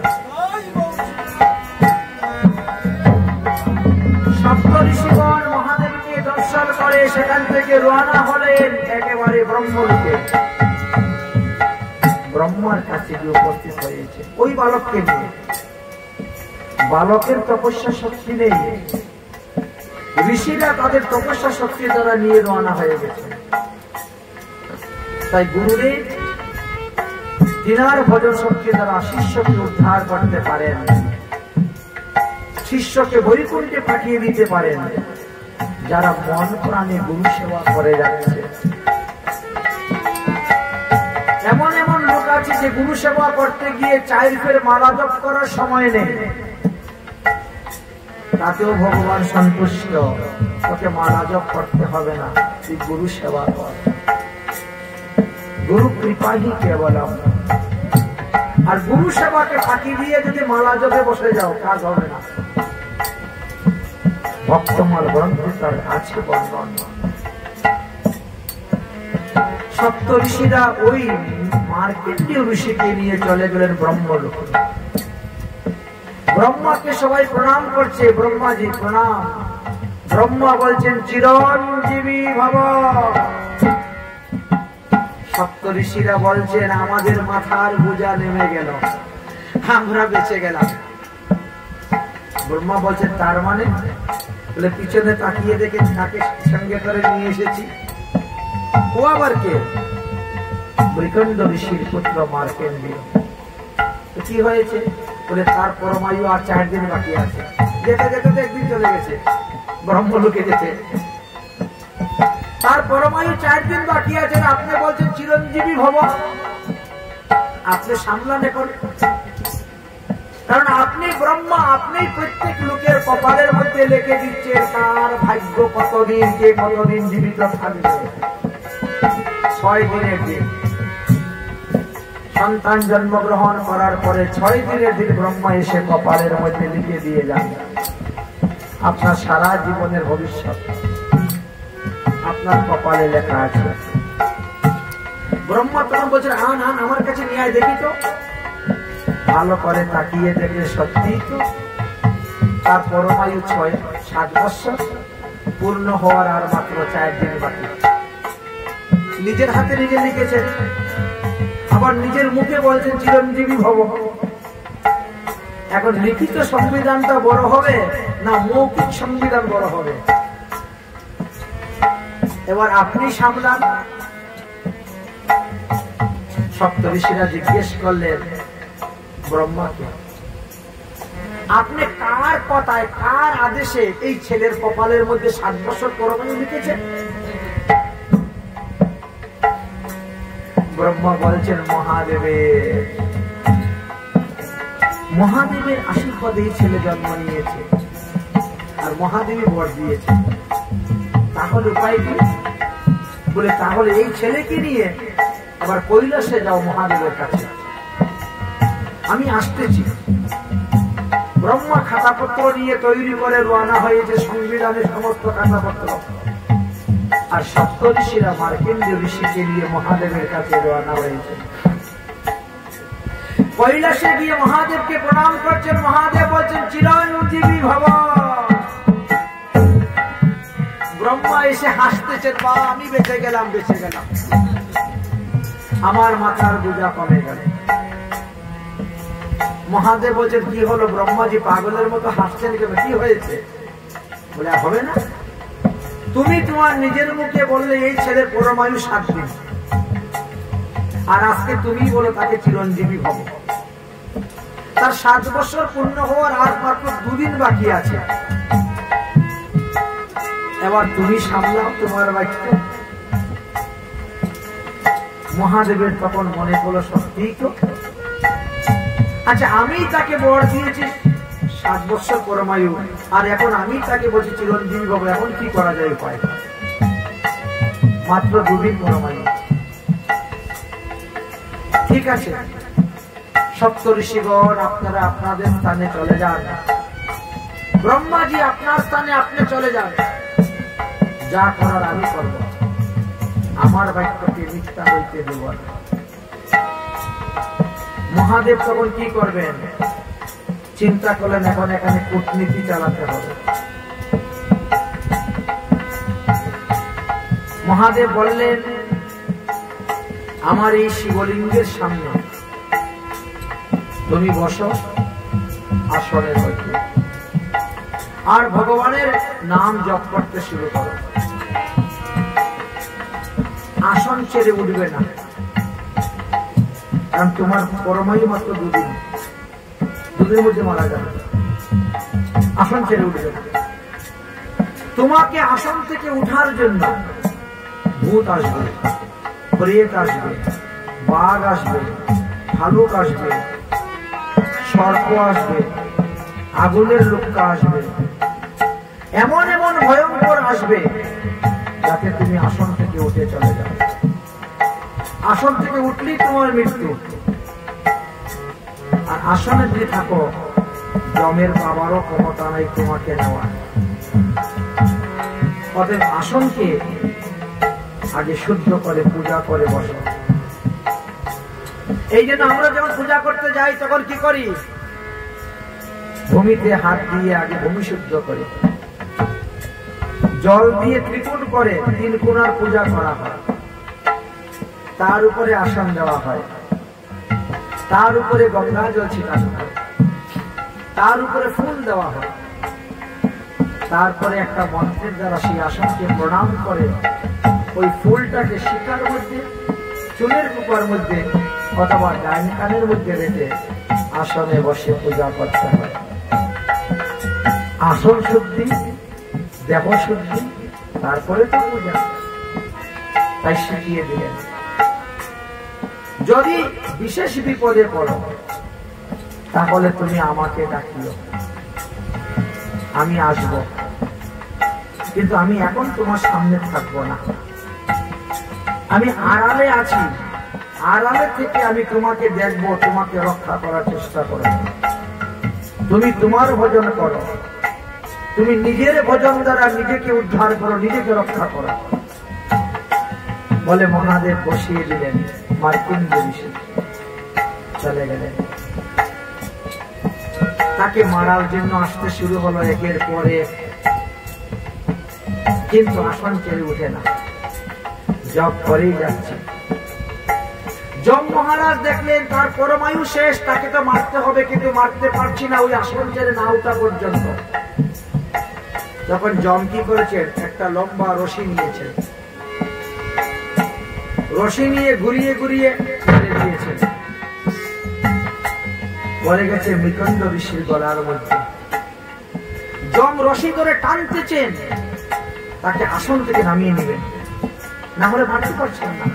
সপ্ত ঋষিগণ মহাদেবকে দর্শন করে সেখান থেকে রওনা হলেন একেবারে ব্রহ্মলোকে। ব্রহ্মার কাছে গিয়ে উপস্থিত হয়েছে ওই বালককে নিয়ে। বালকের তপস্যা শক্তি নেই, ঋষিরা তাদের তপস্যা শক্তি দ্বারা নিয়ে রওনা হয়ে গেছে। তাই গুরুদেব তিনার ভজন শক্তি দ্বারা শিষ্যকে উদ্ধার করতে পারেন, শিষ্যকে বৈকুণ্ঠে পাঠিয়ে দিতে পারেন যারা মন প্রাণে গুরু সেবা করে যাচ্ছে। এমন এমন লোক আছে যে গুরু সেবা করতে গিয়ে 4 ফের মালা জপ করার সময় নেই, তাতেও ভগবান সন্তুষ্ট, তোকে মালা জপ করতে হবে না, তুই গুরু সেবা কর, গুরু কৃপা হি কেবলম। আর গুরু সেবাকে ফাঁকি দিয়ে যদি মালা জপে বসে যাও কাজ হবে না। ভক্তমাল গ্রন্থে তার আছে বর্ণন। সপ্ত ঋষিরা ওই মার্কেন্ডীয় ঋষিকে নিয়ে চলে গেলেন ব্রহ্মলোকে। ব্রহ্মাকে সবাই প্রণাম করছে, ব্রহ্মাজি প্রণাম। ব্রহ্মা বলছেন চিরঞ্জীবী ভব। সপ্ত ঋষিরা বলছেন আমাদের মাথার বোঝা নেমে গেল, আমরা বেঁচে গেলাম। ব্রহ্মা বলছেন তার মানে? বলে পিছনে তাকিয়ে দেখে তাকে সঙ্গে করে নিয়ে এসেছি। ও আবার কে? বৈকুণ্ঠ ঋষির পুত্র মার্কেন্ডীয়। কি হয়েছে? বলে তার পরমায়ু আর 4 দিন বাকি আছে। যেতে যেতে তো 1 দিন চলে গেছে, ব্রহ্মলোকে যেতে। তার পরমায়ু 4 দিন বাকি আছে, আপনি বলছেন চিরঞ্জীবী ভব। আপনি সামলান এখন, কারণ আপনি ব্রহ্মা, আপনি প্রত্যেক লোকের কপালের মধ্যে লিখে দিচ্ছেন তার ভাগ্য কতদিন, কে কতদিন জীবিত থাকবে। 6 দিনের দিন সন্তান জন্মগ্রহণ করার পরে 6 দিনের দিন ব্রহ্মা এসে কপালের মধ্যে লিখে দিয়ে যান আপনার সারা জীবনের ভবিষ্যৎ আপনার কপালে লেখা আছে। ব্রহ্মা তখন বলছেন আন আন আমার কাছে নিয়ে আয় দেখি তো। ভালো করে তাকিয়ে দেখলে সত্যি তো তার পরমায়ু 7 বছর পূর্ণ হওয়ার আর মাত্র 4 দিন বাকি। নিজের হাতে নিজে লিখেছেন, আবার নিজের মুখে বলছেন চিরঞ্জীবী ভব। এখন লিখিত সংবিধানটা বড় হবে না মৌখিক সংবিধান বড় হবে? এবার আপনি সামলান। সপ্ত ঋষিরা জিজ্ঞেস করলেন ব্রহ্মাকে, আপনি কার কথায় কার আদেশে এই ছেলের কপালের মধ্যে 7 বছর পরমায়ু লিখেছেন? ব্রহ্মা বলছেন মহাদেবের। মহাদেবের আশীর্বাদে এই ছেলে জন্ম নিয়েছে আর মহাদেবী বর দিয়েছে। তাহলে উপায় কি? বলে তাহলে এই ছেলেকে নিয়ে আবার কৈলাসে যাও মহাদেবের কাছে, আমি আসতেছি। ব্রহ্মা খাতাপত্র নিয়ে তৈরি করে রওনা হয়েছে, সংবিধানের সমস্ত খাতাপত্র। আর সপ্ত ঋষিরা মার্কেন্ডীয় ঋষিকে নিয়ে মহাদেবের কাছে রওনা হয়েছে। কৈলাসে গিয়ে মহাদেবকে প্রণাম করছেন। মহাদেব বলছেন চিরঞ্জীবী ভব। ব্রহ্মা এসে হাসতেছেন, বা আমি বেঁচে গেলাম, বেঁচে গেলাম, আমার মাথার বোঝা কমে গেল। মহাদেব বলছেন কি হলো? ব্রহ্মাজি পাগলের মতো হাসছেন কেন, কি হয়েছে? বলে হবে না, তুমি তোমার নিজের মুখে বললে এই ছেলে পরমায়ু 7 দিন, আর আজকে তুমি বলো তাকে চিরঞ্জীবী ভব। তার 7 বছর পূর্ণ হওয়ার আর মাত্র 2 দিন বাকি আছে। এবার তুমি সামলাও তোমার বাক্য। মহাদেবের তখন মনে পড়লো সত্যি তো, আচ্ছা আমি তাকে বর দিয়েছি 7 বছর পরমায়ু, আর এখন আমি তাকে বলছি চিরঞ্জীবী বাবু, এখন কি করা যায় উপায়? মাত্র 2 দিন পরমায়ু। ঠিক আছে, সপ্ত ঋষিগণ আপনারা আপনাদের স্থানে চলে যান, ব্রহ্মাজি আপনার স্থানে আপনি চলে যান, যা করার আমি করব, আমার বাক্যকে মিথ্যা হইতে দেব না। মহাদেব তখন কি করবেন চিন্তা করলেন, এখন এখানে কূটনীতি চালাতে হবে। মহাদেব বললেন, আমার এই শিবলিঙ্গের সামনে তুমি বসো আসনের মধ্যে, আর ভগবানের নাম জপ করতে শুরু করো। আসন ছেড়ে উঠবে না, কারণ তোমার পরমায়ু মাত্র 2 দিন, 2 দিনের মধ্যে মারা যাবে। আসন ছেড়ে উঠবে না। তোমাকে আসন থেকে উঠার জন্য ভূত আসবে, প্রেত আসবে, বাঘ আসবে, ভালুক আসবে, সর্প আসবে, আগুনের লোকটা আসবে, এমন এমন ভয়ঙ্কর আসবে যাতে তুমি আসন থেকে উঠে চলে যাও। আসন থেকে উঠলেই তোমার মৃত্যু। আর আসনে যদি থাকো, যমের বাবারও ক্ষমতা নাই তোমাকে নেওয়া। অতএব আসনকে আগে শুদ্ধ করে পূজা করে বসো। এই জন্য আমরা যখন পূজা করতে যাই তখন কি করি? ভূমিতে হাত দিয়ে আগে ভূমি শুদ্ধ করি, জল দিয়ে ত্রিকোণ করে 3 কোণার পূজা করা হয়, তার উপরে আসন দেওয়া হয়, তার উপরে গঙ্গা জল ছিটানো হয়, তার উপরে ফুল দেওয়া হয়, তারপরে একটা মন্ত্রের দ্বারা সেই আসনকে প্রণাম করে ওই ফুলটাকে শিকার মধ্যে, চুলের কুপার মধ্যে অথবা ডাইন কানের মধ্যে রেখে আসনে বসে পূজা করতে হয়। আসন শুদ্ধি, দেহ শুদ্ধি, তারপরে তো পূজা। তাই শিখিয়ে দিলেন, যদি বিশেষ বিপদে পড়ো তাহলে তুমি আমাকে ডাকিও, আমি আসব, কিন্তু আমি এখন তোমার সামনে থাকবো না। আমি আড়ালে আছি, আড়ালে থেকে আমি তোমাকে দেখবো, তোমাকে রক্ষা করার চেষ্টা করব। তুমি তোমার ভজন করো, তুমি নিজের ভজন দ্বারা নিজেকে উদ্ধার করো, নিজেকে রক্ষা করো বলে মহাদেব বসিয়ে দিলেন। মার্কুণ্ড ঋষি চলে গেলেন। তাকে মারার জন্য আসতে শুরু হলো একের পরে, কিন্তু আসন ছেড়ে উঠে না, জপ করেই যাচ্ছে। যম মহারাজ দেখলেন তার পরমায়ু শেষ, তাকে তো মারতে হবে, কিন্তু মারতে পারছি না ওই আসন ছেড়ে না উঠা পর্যন্ত। তখন যম কি করেছেন, একটা লম্বা রশি নিয়েছেন, রশি নিয়ে ঘুরিয়ে ঘুরিয়ে ছেড়ে দিয়েছেন, পড়ে গেছে মৃকণ্ড ঋষির গলার মধ্যে। যম রশি ধরে টানতেছেন, তাকে আসন থেকে নামিয়ে নেবেন, না হলে মারতে পারছেন না।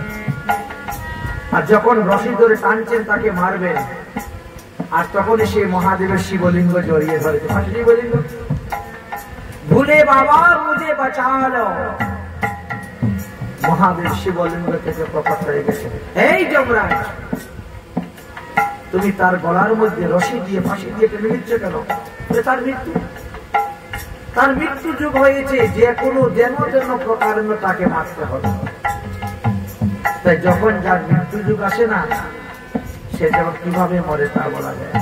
আর যখন রশি ধরে টানছেন তাকে মারবেন, আর তখনই সে মহাদেবের শিবলিঙ্গ জড়িয়ে ধরেছে। শিবলিঙ্গ, ভুলে বাবা মুঝে বাঁচালো। মহাদেব শিবলিঙ্গ থেকে প্রকট হয়ে গেছে। এই যমরাজ, তুমি তার গলার মধ্যে রশি দিয়ে ফাঁসি দিয়ে টেনে নিচ্ছ কেন? তার মৃত্যু, তার মৃত্যু যুগ হয়েছে, যে কোনো যেন প্রকারে তাকে মারতে হবে। তাই যখন যার মৃত্যু যুগ আসে না, সে যেমন কিভাবে মরে তা বলা যায়।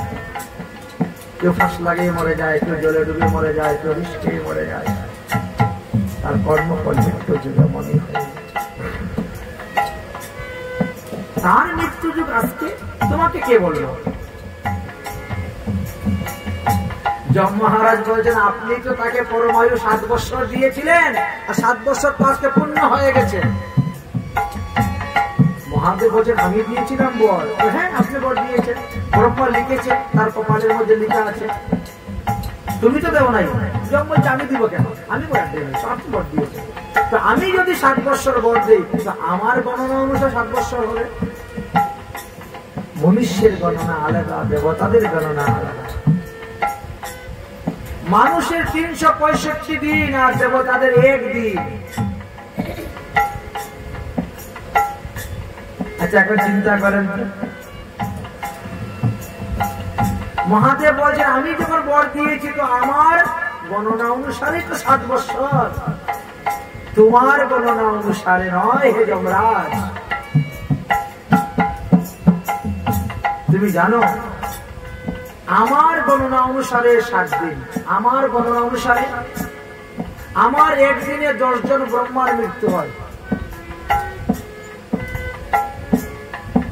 কেউ ফাঁস লাগিয়ে মরে যায়, কেউ জলে ডুবে মরে যায়, কেউ রিস খেয়ে মরে যায়। তার কর্মফল মৃত্যু যুগে মনে হয়। তার মৃত্যু যুগ আজকে তোমাকে কে বলল? যম মহারাজ বলছেন, আপনি তো তাকে পরমায়ু 7 বছর দিয়েছিলেন, আর 7 বছর তো আজকে পূর্ণ হয়ে গেছে। মহাদেব বলছেন, আমি দিয়েছিলাম বর। হ্যাঁ, আপনি বর দিয়েছেন, ব্রহ্মা লিখেছে, তার কপালের মধ্যে লেখা আছে, তুমি তো দেও নাই। যম বলছে, আমি দিব কেন? আমি বর দিই, আপনি বর দিয়েছেন। তো আমি যদি 7 বছর বর দিই, তো আমার গণনা অনুসারে 7 বছর হবে। মনুষ্যের গণনা আলাদা, দেবতাদের গণনা আলাদা। মানুষের 365 দিন আর দেবতাদের 1 দিন। আচ্ছা এখন চিন্তা করেন, মহাদেব বলছেন আমি যখন বর দিয়েছি তো আমার গণনা অনুসারে তো 7 বছর, তোমার গণনা অনুসারে নয় হে যমরাজ। তুমি জানো আমার গণনা অনুসারে 7 দিন, আমার গণনা অনুসারে আমার একদিনে 10 জন ব্রহ্মার মৃত্যু হয়।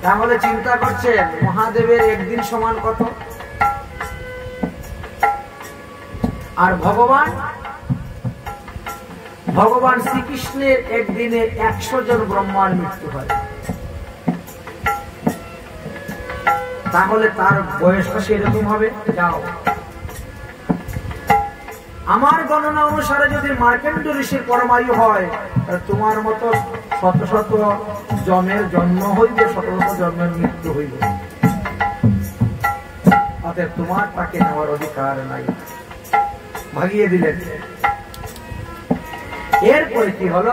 তাহলে চিন্তা করছেন মহাদেবের একদিন সমান কত? আর ভগবান শ্রীকৃষ্ণের একদিনে 100 জন ব্রহ্মার মৃত্যু হয়। তাহলে তার বয়সটা সেরকম হবে। যাও, আমার গণনা অনুসারে যদি মার্কেন্ড ঋষির পরমায়ু হয়, তোমার মতো শত শত জন্মের জন্ম হইবে, শত শত জন্মের মৃত্যু হইবে। অতএব তোমার তাকে নেওয়ার অধিকার নাই, ভাগিয়ে দিলেন। এরপরে কি হলো?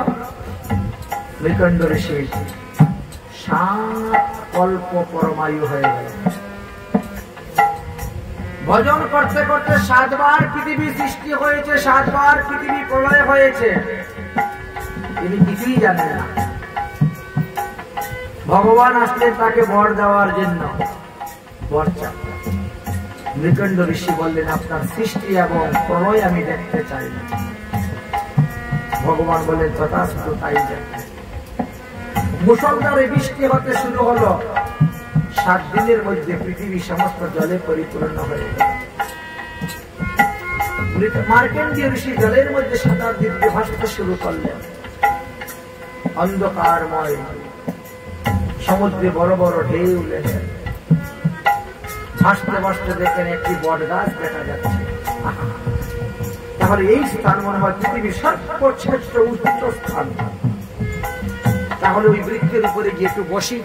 মার্কেন্ড ঋষি 7 কল্প পরমায়ু হয়ে গেল। ভজন করতে করতে 7 বার পৃথিবী সৃষ্টি হয়েছে, 7 বার পৃথিবী প্রলয় হয়েছে, তিনি কিছুই জানেন না। ভগবান আসলেন তাকে বর দেওয়ার জন্য, বর চান। মার্কেন্ড ঋষি বললেন আপনার সৃষ্টি এবং প্রলয় আমি দেখতে চাই না। ভগবান বললেন তথাস্তু, তাই দেখতে। মুষলধারে বৃষ্টি হতে শুরু হলো। 7 দিনের মধ্যে পৃথিবী সমস্ত জলে পরিপূর্ণ হয়ে গেল। মার্কেন্ডীয় ঋষি জলের মধ্যে সাঁতার দিতে ভাসতে শুরু করলেন। অন্ধকারময় সমুদ্রে বড় বড় ঢেউ উঠেছে। ভাসতে ভাসতে দেখেন একটি বট গাছ দেখা যাচ্ছে। তাহলে এই স্থান মনে হয় পৃথিবীর সর্বশ্রেষ্ঠ উচ্চ স্থান। তাহলে ওই বৃক্ষের উপরে গিয়ে একটু বসি,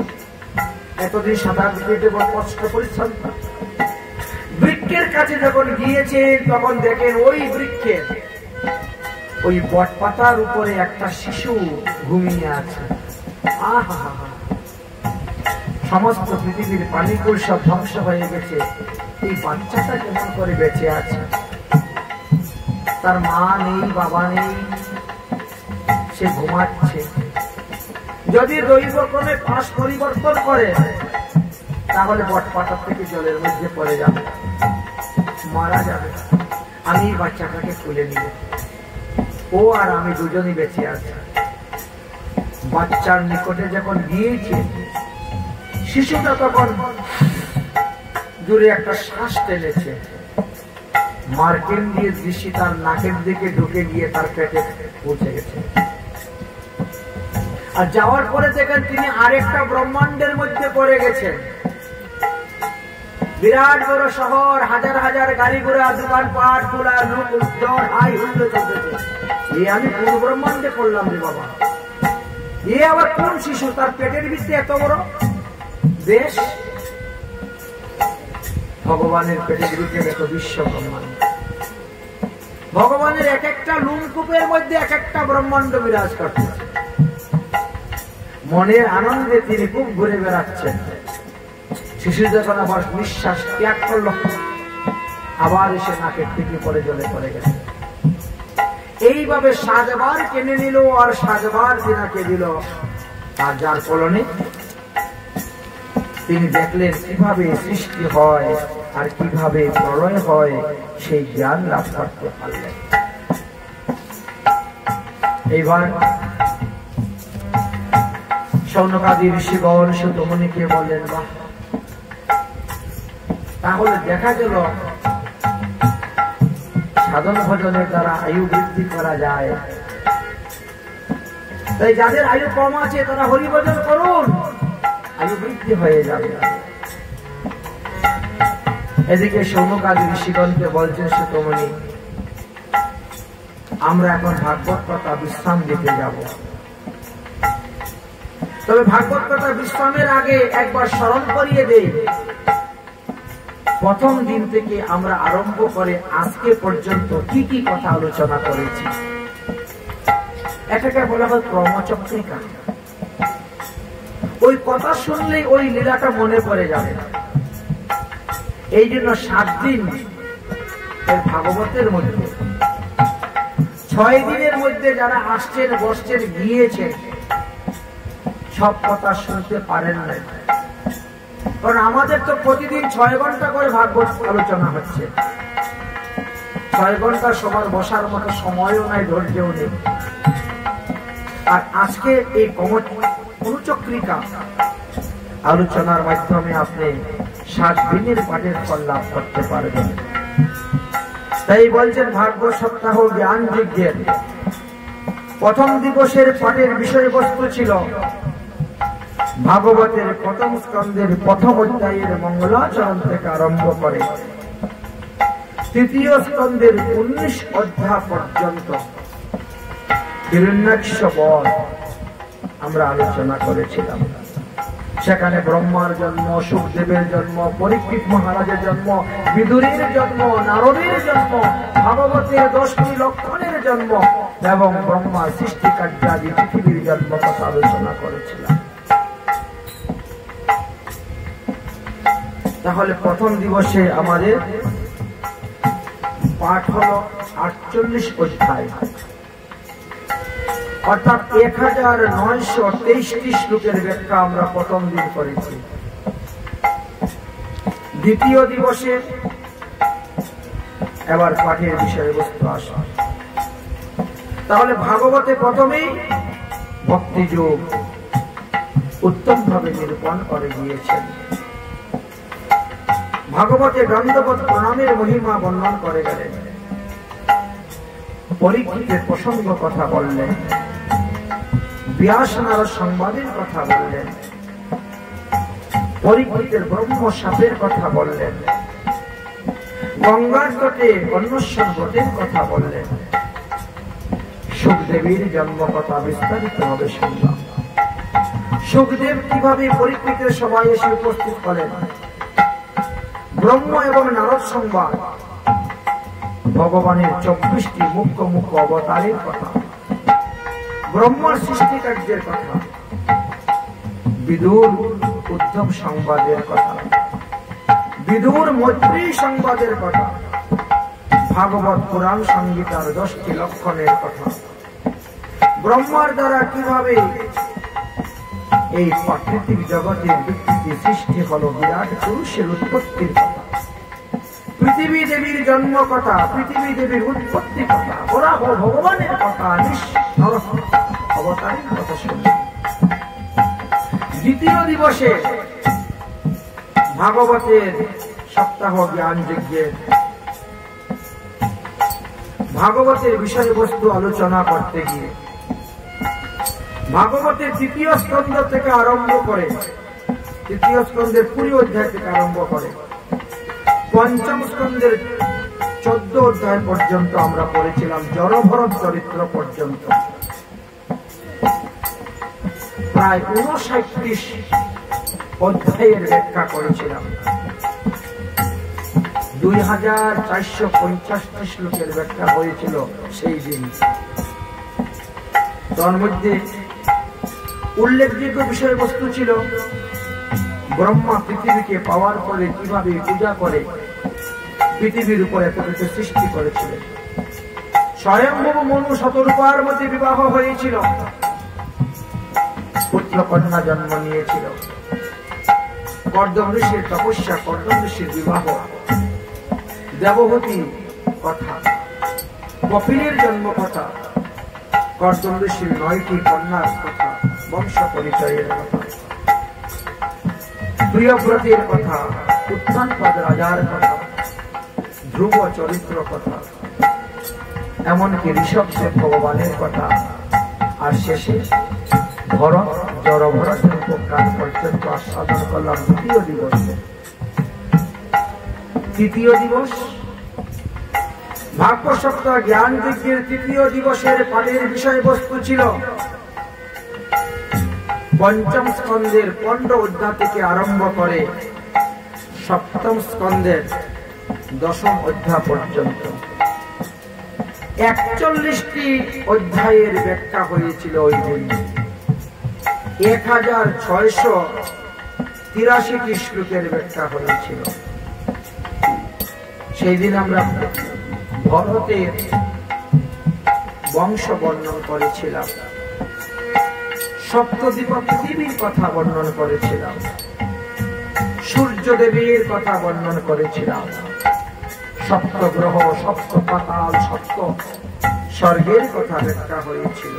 এতদিন সাঁতার দিতে বড় কষ্ট পরিশ্রম। বৃক্ষের কাছে যখন গিয়েছেন তখন দেখেন ওই বৃক্ষের ওই বট পাতার উপরে একটা শিশু ঘুমিয়ে আছে। আহা, সমস্ত পৃথিবীর পানিকুল সব ধ্বংস হয়ে গেছে, এই বাচ্চাটা কেমন করে বেঁচে আছে? তার মা নেই, বাবা নেই, সে ঘুমাচ্ছে। যদি দৈবক্রমে পাশ পরিবর্তন করে তাহলে বট পাতার থেকে জলের মধ্যে পড়ে যাবে, মারা যাবে। আমি বাচ্চাটাকে তুলে নিব, ও আর আমি দুজনই বেঁচে আছি। বাচ্চার নিকটে যখন গিয়েছে, শিশুটা তখন দূরে একটা শ্বাস টেনেছে। মার্কেন্ডীয় ঋষি তার নাকের দিকে ঢুকে গিয়ে তার পেটে পৌঁছে গেছে। আর যাওয়ার পরে দেখেন তিনি আরেকটা ব্রহ্মাণ্ডের মধ্যে পড়ে গেছেন। বিরাট বড় শহর, হাজার হাজার গাড়ি ঘোড়া, দোকান পাট, খোলা লোক, উজ্জ্বল হাই হুল্লো চলতেছে। আমি কোন ব্রহ্মাণ্ডে পড়লাম রে বাবা? আবার কোন শিশু, তার পেটের ভিতরে এত বড় দেশ? ভগবানের পেটের ভিতরে এত বিশ্ব ব্রহ্মাণ্ড। ভগবানের এক একটা লুমকূপের মধ্যে এক একটা ব্রহ্মাণ্ড বিরাজ করতেছে। মনের আনন্দে তিনি খুব ঘুরে বেড়াচ্ছেন। শিশু যখন আবার নিঃশ্বাস ত্যাগ করল, আবার এসে নাকের থেকে পরে জলে পড়ে গেছে। এইভাবে 7 বার টেনে নিল আর 7 বার তিনাকে দিল। আর যার ফলনে তিনি দেখলেন কিভাবে সৃষ্টি হয় আর কিভাবে প্রলয় হয়, সেই জ্ঞান লাভ করতে পারলেন। এইবার শৌনকাদি ঋষিগণ সুতমুনিকে বললেন, বাহ, তাহলে দেখা গেল সাধন ভজনের দ্বারা আয়ু বৃদ্ধি করা যায়। তাই যাদের আয়ু কম আছে তারা হরিভজন করুন, আয়ু বৃদ্ধি হয়ে যাবে। এদিকে শৌনকাদি ঋষিগণকে বলছেন, সুতমুনি, আমরা এখন ভাগবত কথা বিশ্রাম দিতে যাব। তবে ভাগবত কথা বিশ্রামের আগে একবার স্মরণ করিয়ে দেই, প্রথম দিন থেকে আমরা আরম্ভ করে আজকে পর্যন্ত কি কি কথা আলোচনা করেছি। এটাকে বলা হয় ক্রমচক্রিকা। ওই কথা শুনলেই ওই লীলাটা মনে পড়ে যাবে। এই জন্য 7 দিন এর ভাগবতের মধ্যে 6 দিনের মধ্যে যারা আসছেন, বসছেন, গিয়েছেন, সব কথা শুনতে পারেন না। কারণ আমাদের তো প্রতিদিন 6 ঘন্টা করে ভাগবত আলোচনা হচ্ছে। 6 ঘন্টা সবার বসার মতো সময়ও নাই, ধৈর্যও নেই। আর আজকে এই অনুচক্রিকা আলোচনার মাধ্যমে আপনি 7 দিনের পাঠের ফল লাভ করতে পারবেন। তাই বলছেন ভাগবত সপ্তাহ জ্ঞান যজ্ঞের প্রথম দিবসের পাঠের বিষয়বস্তু ছিল ভাগবতের প্রথম স্কন্ধের প্রথম অধ্যায়ের মঙ্গলাচরণ থেকে আরম্ভ করে তৃতীয় স্কন্ধের 19 অধ্যায় পর্যন্ত হিরণ্যাক্ষ বধ আমরা আলোচনা করেছিলাম। সেখানে ব্রহ্মার জন্ম, সুখদেবের জন্ম, পরীক্ষিত মহারাজের জন্ম, বিদুরের জন্ম, নারদের জন্ম, ভাগবতের 10টি লক্ষণের জন্ম এবং ব্রহ্মার সৃষ্টি কার্যাদি পৃথিবীর জন্ম কথা আলোচনা করেছিলাম। তাহলে প্রথম দিবসে আমাদের পাঠ হলো 48 অধ্যায়, অর্থাৎ 1923টি শ্লোকের ব্যাখ্যা আমরা প্রথম দিন করেছি। দ্বিতীয় দিবসে এবার পাঠের বিষয়বস্তু আসে। তাহলে ভাগবতে প্রথমেই ভক্তিযোগ উত্তমভাবে নিরূপণ করে গিয়েছেন। ভাগবতে দণ্ডবত প্রণামের মহিমা বর্ণন করে গেলেন। পরীক্ষিতের প্রসঙ্গ কথা বললেন, ব্যাস নারদ সংবাদের কথা বললেন, পরীক্ষিতের ব্রহ্ম সাপের কথা বললেন, গঙ্গার তটে অন্বেষণ ব্রতের কথা বললেন, সুখদেবীর জন্ম কথা বিস্তারিত ভাবে শুনলাম। সুখদেব কিভাবে পরীক্ষিতের সবাই এসে উপস্থিত হলেন, ব্রহ্ম এবং নারদ সংবাদ, ভগবানের 24টি মুখ্য মুখ্য অবতারের কথা, ব্রহ্মার সৃষ্টি কার্যের কথা, বিদুর উদ্ধব সংবাদের কথা, বিদুর মৈত্রী সংবাদের কথা, ভাগবত পুরাণ সংগীতার 10টি লক্ষণের কথা, ব্রহ্মার দ্বারা কিভাবে এই প্রাকৃতিক জগতের বিকৃতি সৃষ্টি হলো, বিরাট পুরুষের উৎপত্তির কথা, পৃথিবী দেবীর জন্ম কথা, পৃথিবী দেবীর উৎপত্তি কথা, ওরা ভগবানের কথা, অবতারের কথা শুনল। দ্বিতীয় দিবসে ভাগবতের সপ্তাহ জ্ঞান যজ্ঞের ভাগবতের বিষয়বস্তু আলোচনা করতে গিয়ে ভাগবতের 3য় স্কন্ধ থেকে আরম্ভ করে 3য় স্কন্ধের 20 অধ্যায় থেকে আরম্ভ করে 5ম স্কন্ধের 14 অধ্যায় পর্যন্ত আমরা পড়েছিলাম, জড়ভরত চরিত্র পর্যন্ত। প্রায় 59 অধ্যায়ের ব্যাখ্যা করেছিলাম। 2450 শ্লোকের ব্যাখ্যা হয়েছিল সেই দিন। তার মধ্যে উল্লেখযোগ্য বিষয়বস্তু ছিল ব্রহ্মা পৃথিবীকে পাওয়ার পরে কিভাবে পূজা করে পৃথিবীর উপর এত কিছু সৃষ্টি করেছিলেন। স্বয়ংভব মনু শতরূপার মধ্যে বিবাহ হয়েছিল, পুত্র কন্যা জন্ম নিয়েছিল। কর্দম ঋষির তপস্যা, কর্দম ঋষির বিবাহ, দেবহতী কথা, কপিলের জন্ম কথা, কর্দম ঋষির 9টি কন্যার কথা, বংশ পরিচয়ের কথা, প্রিয়ব্রতের কথা, উত্থানপদ রাজার কথা, ধ্রুব চরিত্র কথা, এমনকি ঋষভদেব ভগবানের কথা, আর শেষে ভরত জড়ভরতের উপকার পর্যন্ত আস্বাদন করলাম। দ্বিতীয় দিবসে তৃতীয় দিবস ভাগবত সপ্তাহ জ্ঞান যজ্ঞের 3য় দিবসের পাঠের বিষয়বস্তু ছিল 5ম স্কন্ধের 15 অধ্যায় থেকে আরম্ভ করে সপ্তম স্কন্ধের দশম অধ্যায় পর্যন্ত 41টি অধ্যায়ের ব্যাখ্যা হয়েছিল। ওই দিন 1683টি শ্লোকের ব্যাখ্যা হয়েছিল। সেই দিন আমরা ভরতের বংশ বর্ণন করেছিলাম, সপ্তদ্বীপ পৃথিবীর কথা বর্ণন করেছিলাম, সূর্য দেবীর কথা বর্ণন করেছিলাম, সপ্ত গ্রহ, সপ্ত পাতাল, সপ্ত স্বর্গের কথা ব্যাখ্যা হয়েছিল।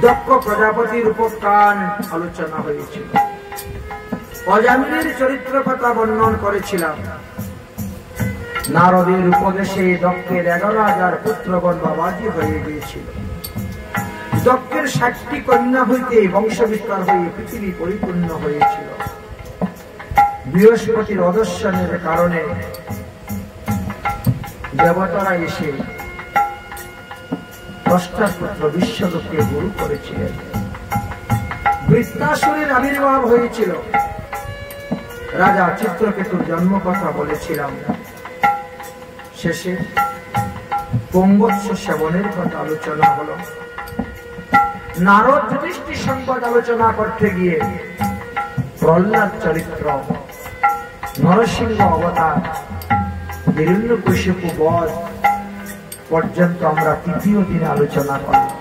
দক্ষ প্রজাপতির উপকান আলোচনা হয়েছিল। অজামিলের চরিত্র কথা বর্ণন করেছিলাম। নারদের উপদেশে দক্ষের 11,000 পুত্রগণ বাবাজি হয়ে গিয়েছিল। দক্ষের 60টি কন্যা হইতে বংশ বিস্তার হয়ে পৃথিবী পরিপূর্ণ হয়েছিল। বৃহস্পতির অদর্শনের কারণে দেবতারা এসে দশটা পুত্র বিশ্বলোককে গুরু করেছিলেন। বৃত্তাসুরের আবির্ভাব হয়েছিল। রাজা চিত্রকেতুর জন্ম কথা বলেছিলাম। শেষে পঙ্গৎস সেবনের কথা আলোচনা হলো। নারদ যুধিষ্ঠির সংবাদ আলোচনা করতে গিয়ে প্রহ্লাদ চরিত্র, নরসিংহ অবতার, হিরণ্যকশিপু বধ পর্যন্ত আমরা তৃতীয় দিনে আলোচনা করলাম।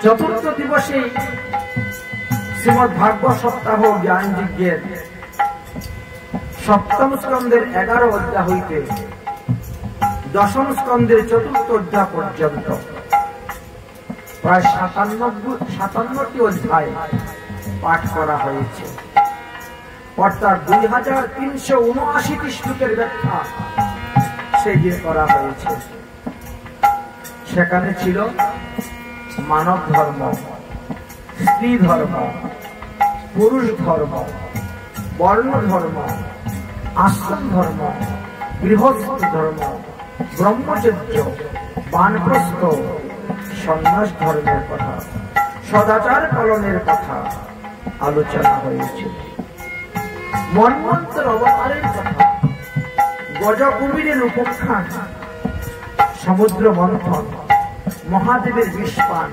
চতুর্থ দিবসে শ্রীমদ্ ভাগবত সপ্তাহ জ্ঞান যজ্ঞের সপ্তম স্কন্ধের 11 অধ্যায় হইতে দশম স্কন্ধের চতুর্থ অধ্যায় পর্যন্ত প্রায় 57টি অধ্যায় পাঠ করা হয়েছে। অর্থাৎ 2379টি শ্লোকের ব্যাখ্যা সেই দিন করা হয়েছে। সেখানে ছিল মানব ধর্ম, স্ত্রী ধর্ম, পুরুষ ধর্ম, বর্ণ ধর্ম, আশ্রম ধর্ম, গৃহস্থ ধর্ম, ব্রহ্মচর্য, বানপ্রস্থ, সন্ন্যাস ধর্মের কথা, সদাচার পালনের কথা আলোচনা হয়েছে। মন্বন্তর অবতারের কথা, গজকুবীরের উপাখ্যান, সমুদ্র মন্থন, মহাদেবের বিষপান,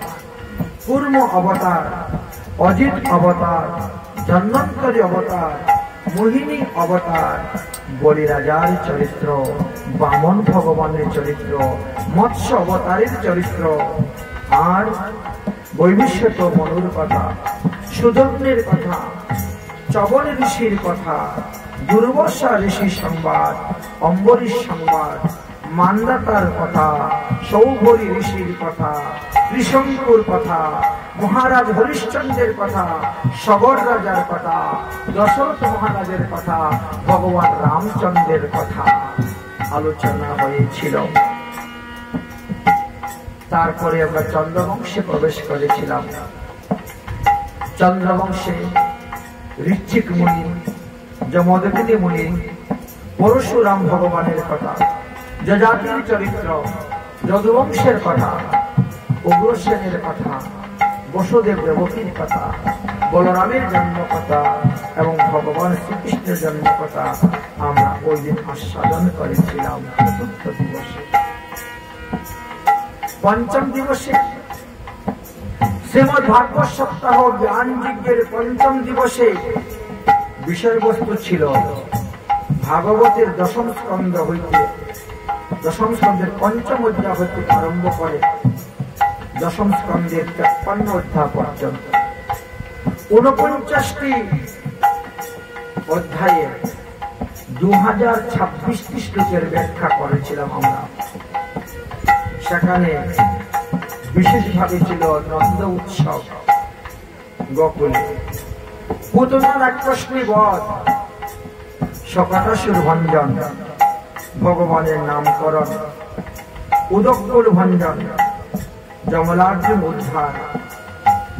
কূর্ম অবতার, অজিত অবতার, জন্মন্তরী অবতার, মোহিনী অবতার, বলিরাজার চরিত্র, বামন ভগবানের চরিত্র, মৎস্য অবতারের চরিত্র, আর বৈবিষ্যত মনুর কথা, সুদর্ণের কথা, চবন ঋষির কথা, দুর্বাসা ঋষির সংবাদ, অম্বরীশ সংবাদ, মান্দাতার কথা, সৌভরী ঋষির কথা, ত্রিশঙ্কুর কথা, মহারাজ হরিশ্চন্দ্রের কথা, সগর রাজার কথা, দশরথ মহারাজের কথা, ভগবান রামচন্দ্রের কথা আলোচনা হয়েছিল। তারপরে আমরা চন্দ্রবংশে প্রবেশ করেছিলাম। চন্দ্রবংশে ঋচ্ছিক মুনি, যমদগ্নি মুনি, পরশুরাম ভগবানের কথা, যজাতির চরিত্র, যদুবংশের কথা, উগ্রসেনের কথা, বসুদেব দেবকীর কথা, বলরামের জন্ম কথা এবং ভগবান শ্রীকৃষ্ণের জন্ম কথা আমরা ওই দিন আস্বাদন করেছিলাম চতুর্থ দিবসে। পঞ্চম দিবসে শ্রীমদ্ ভাগবত সপ্তাহ জ্ঞান যজ্ঞের পঞ্চম দিবসে বিষয়বস্তু ছিল ভাগবতের দশম স্কন্ধ হইতে, দশম স্কন্ধের পঞ্চম অধ্যায় হইতে আরম্ভ করে দশম স্কন্ধের 53 অধ্যায় পর্যন্ত 49টি অধ্যায়ে 2026টি শ্লোকের ব্যাখ্যা করেছিলাম আমরা। সেখানে বিশেষভাবে ছিল নন্দ উৎসব গোকুলে, পুতনার আকস্মিক বধ, শকাটাসুর ভঞ্জন, ভগবানের নামকরণ, উদকুল ভঞ্জন, যমলার্জুন উদ্ধার,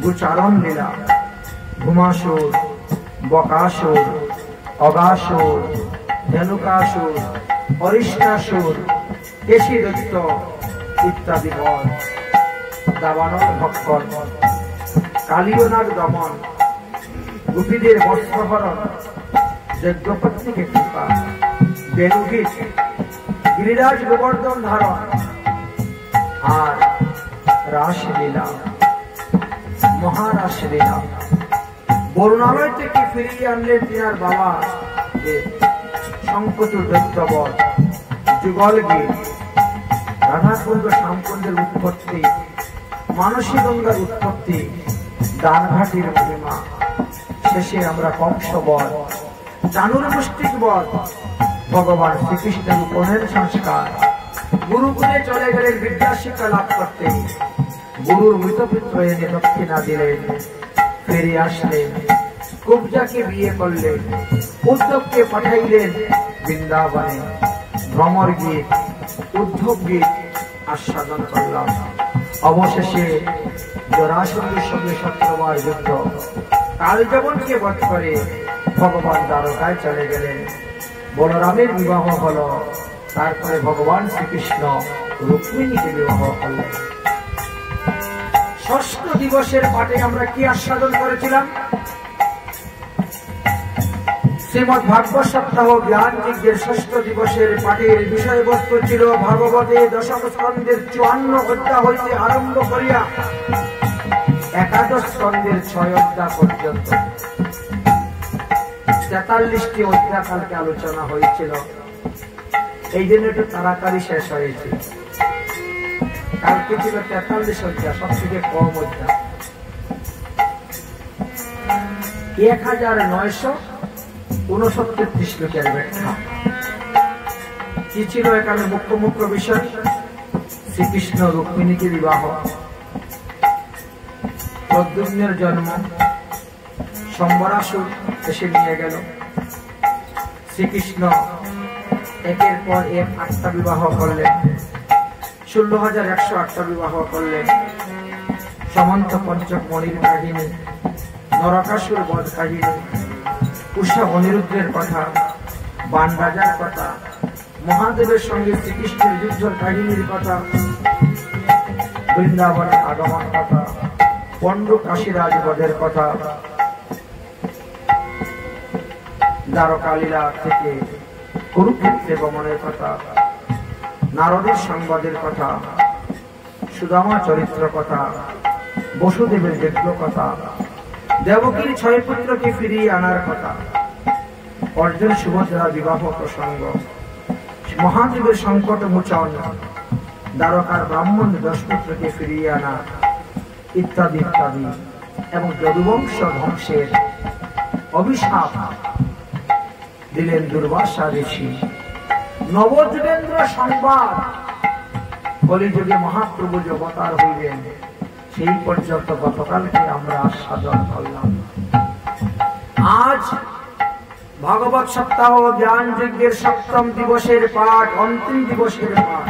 গুচারণ লীলা, ভূমাসুর, বকাসুর, অগাসুর, ধনুকাসুর, অরিষ্টাসুর, কেশিদত্ত ইত্যাদি বধ, দাবানল ভক্ষণ, কালীয়নাগ দমন, গোপীদের বস্ত্রহরণ, যজ্ঞপত্নীকে কৃপা, বেণুগীত, গিরিরাজ গোবর্ধন ধারণ আর রাসলীলা, মহারাসলীলা। বরুণালয় থেকে ফিরিয়ে আনলেন তিনার বাবা শঙ্কচূড় দৈত্যবধ, যুগল গীত, রাধাকুণ্ড শ্যামকুণ্ডের উৎপত্তি, মানসী গঙ্গার উৎপত্তি, দানঘাটির মহিমা। শেষে আমরা কংসবধ, চানুর মুষ্টিক বধ, ভগবান শ্রীকৃষ্ণের উপনয়ন সংস্কার, গুরুকুলে চলে গেলেন বিদ্যা শিক্ষা লাভ করতে। গুরুর মৃতপুত্র এনে দক্ষিণা দিলেন, ফিরে আসলেন, কুব্জাকে বিয়ে করলেন, উদ্ধবকে পাঠাইলেন বৃন্দাবনে। ভ্রমর গীত, উদ্ধব গীত আস্বাদন করলাম। অবশেষে জরাসন্ধের সঙ্গে 17 বার যুদ্ধ, কালযবনকে বধ করে ভগবান দ্বারকায় চলে গেলেন। বলরামের বিবাহ হলো, তারপরে ভগবান শ্রীকৃষ্ণ রুক্মিণীকে বিবাহ করলেন। ষষ্ঠ দিবসের পাঠে আমরা কি আস্বাদন করেছিলাম? শ্রীমদ ভাগবত সপ্তাহ জ্ঞান যজ্ঞের ষষ্ঠ দিবসের পাঠের বিষয়বস্তু ছিল ভাগবতে দশম স্কন্ধের 54 অধ্যায় হইতে আরম্ভ করিয়া একাদশ স্কন্ধের 6 অধ্যায় পর্যন্ত 43টি অধ্যায় কালকে আলোচনা হয়েছিল। এই জন্য একটু তাড়াতাড়ি শেষ হয়েছে। কালকে ছিল 43 অধ্যায়, সব থেকে কম অধ্যায়, 1969 শ্লোকের ব্যাখ্যা। কি ছিল এখানে মুখ্য মুখ্য বিষয়? শ্রীকৃষ্ণ রুক্মিণীকে বিবাহ, প্রদ্যুম্নের জন্ম, সম্বরাসুর এসে নিয়ে গেল, শ্রীকৃষ্ণ একের পর এক 8টা বিবাহ করলেন, 16,108টা বিবাহ করলেন। সমন্ত পঞ্চক মণির কাহিনী, নরকাসুর বধ কাহিনী, উষা অনিরুদ্ধের কথা, বান রাজার কথা, মহাদেবের সঙ্গে শ্রীকৃষ্ণের যুদ্ধের কাহিনীর কথা, বৃন্দাবনের আগমন কথা, পণ্ড কাশীরাজ বধের কথা, দ্বারকালীলা থেকে কুরুক্ষেত্রে গমনের কথা, নারদের সংবাদের কথা, সুদামা চরিত্র কথা, বসুদেবের যজ্ঞ কথা, দেবকীর 6 পুত্রকে ফিরিয়ে আনার কথা, অর্জুন সুভদ্রা বিবাহ প্রসঙ্গ, মহাদেবের সংকট মোচন, দ্বারকার ব্রাহ্মণ 10 পুত্রকে ফিরিয়ে আনা ইত্যাদি ইত্যাদি, এবং যদুবংশ ধ্বংসের অভিশাপ দিলেন দুর্বাসা ঋষি। নবযুগেন্দ্র সংবাদ, কলিযুগে মহাপ্রভু যে অবতার হইলেন, সেই পর্যন্ত গতকালকে আমরা আস্বাদন করলাম। আজ ভাগবত সপ্তাহ জ্ঞান যজ্ঞের 7ম দিবসের পাঠ, অন্তিম দিবসের পাঠ।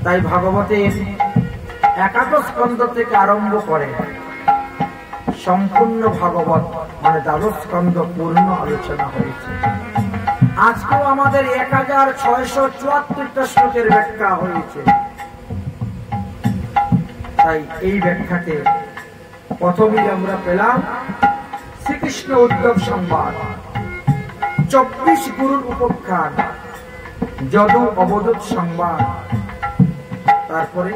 তাই ভাগবতের একাদশ স্কন্ধ থেকে আরম্ভ করে সম্পূর্ণ ভাগবত মানে দ্বাদশ স্কন্ধ পূর্ণ আলোচনা হয়েছে। আজকেও আমাদের 1674টা শ্লোকের ব্যাখ্যা হয়েছে। তাই এই ব্যাখ্যাতে প্রথমেই আমরা পেলাম শ্রীকৃষ্ণ উদ্ধব সংবাদ, 24 গুরুর উপখ্যান, যদু অবধূত সংবাদ, তারপরে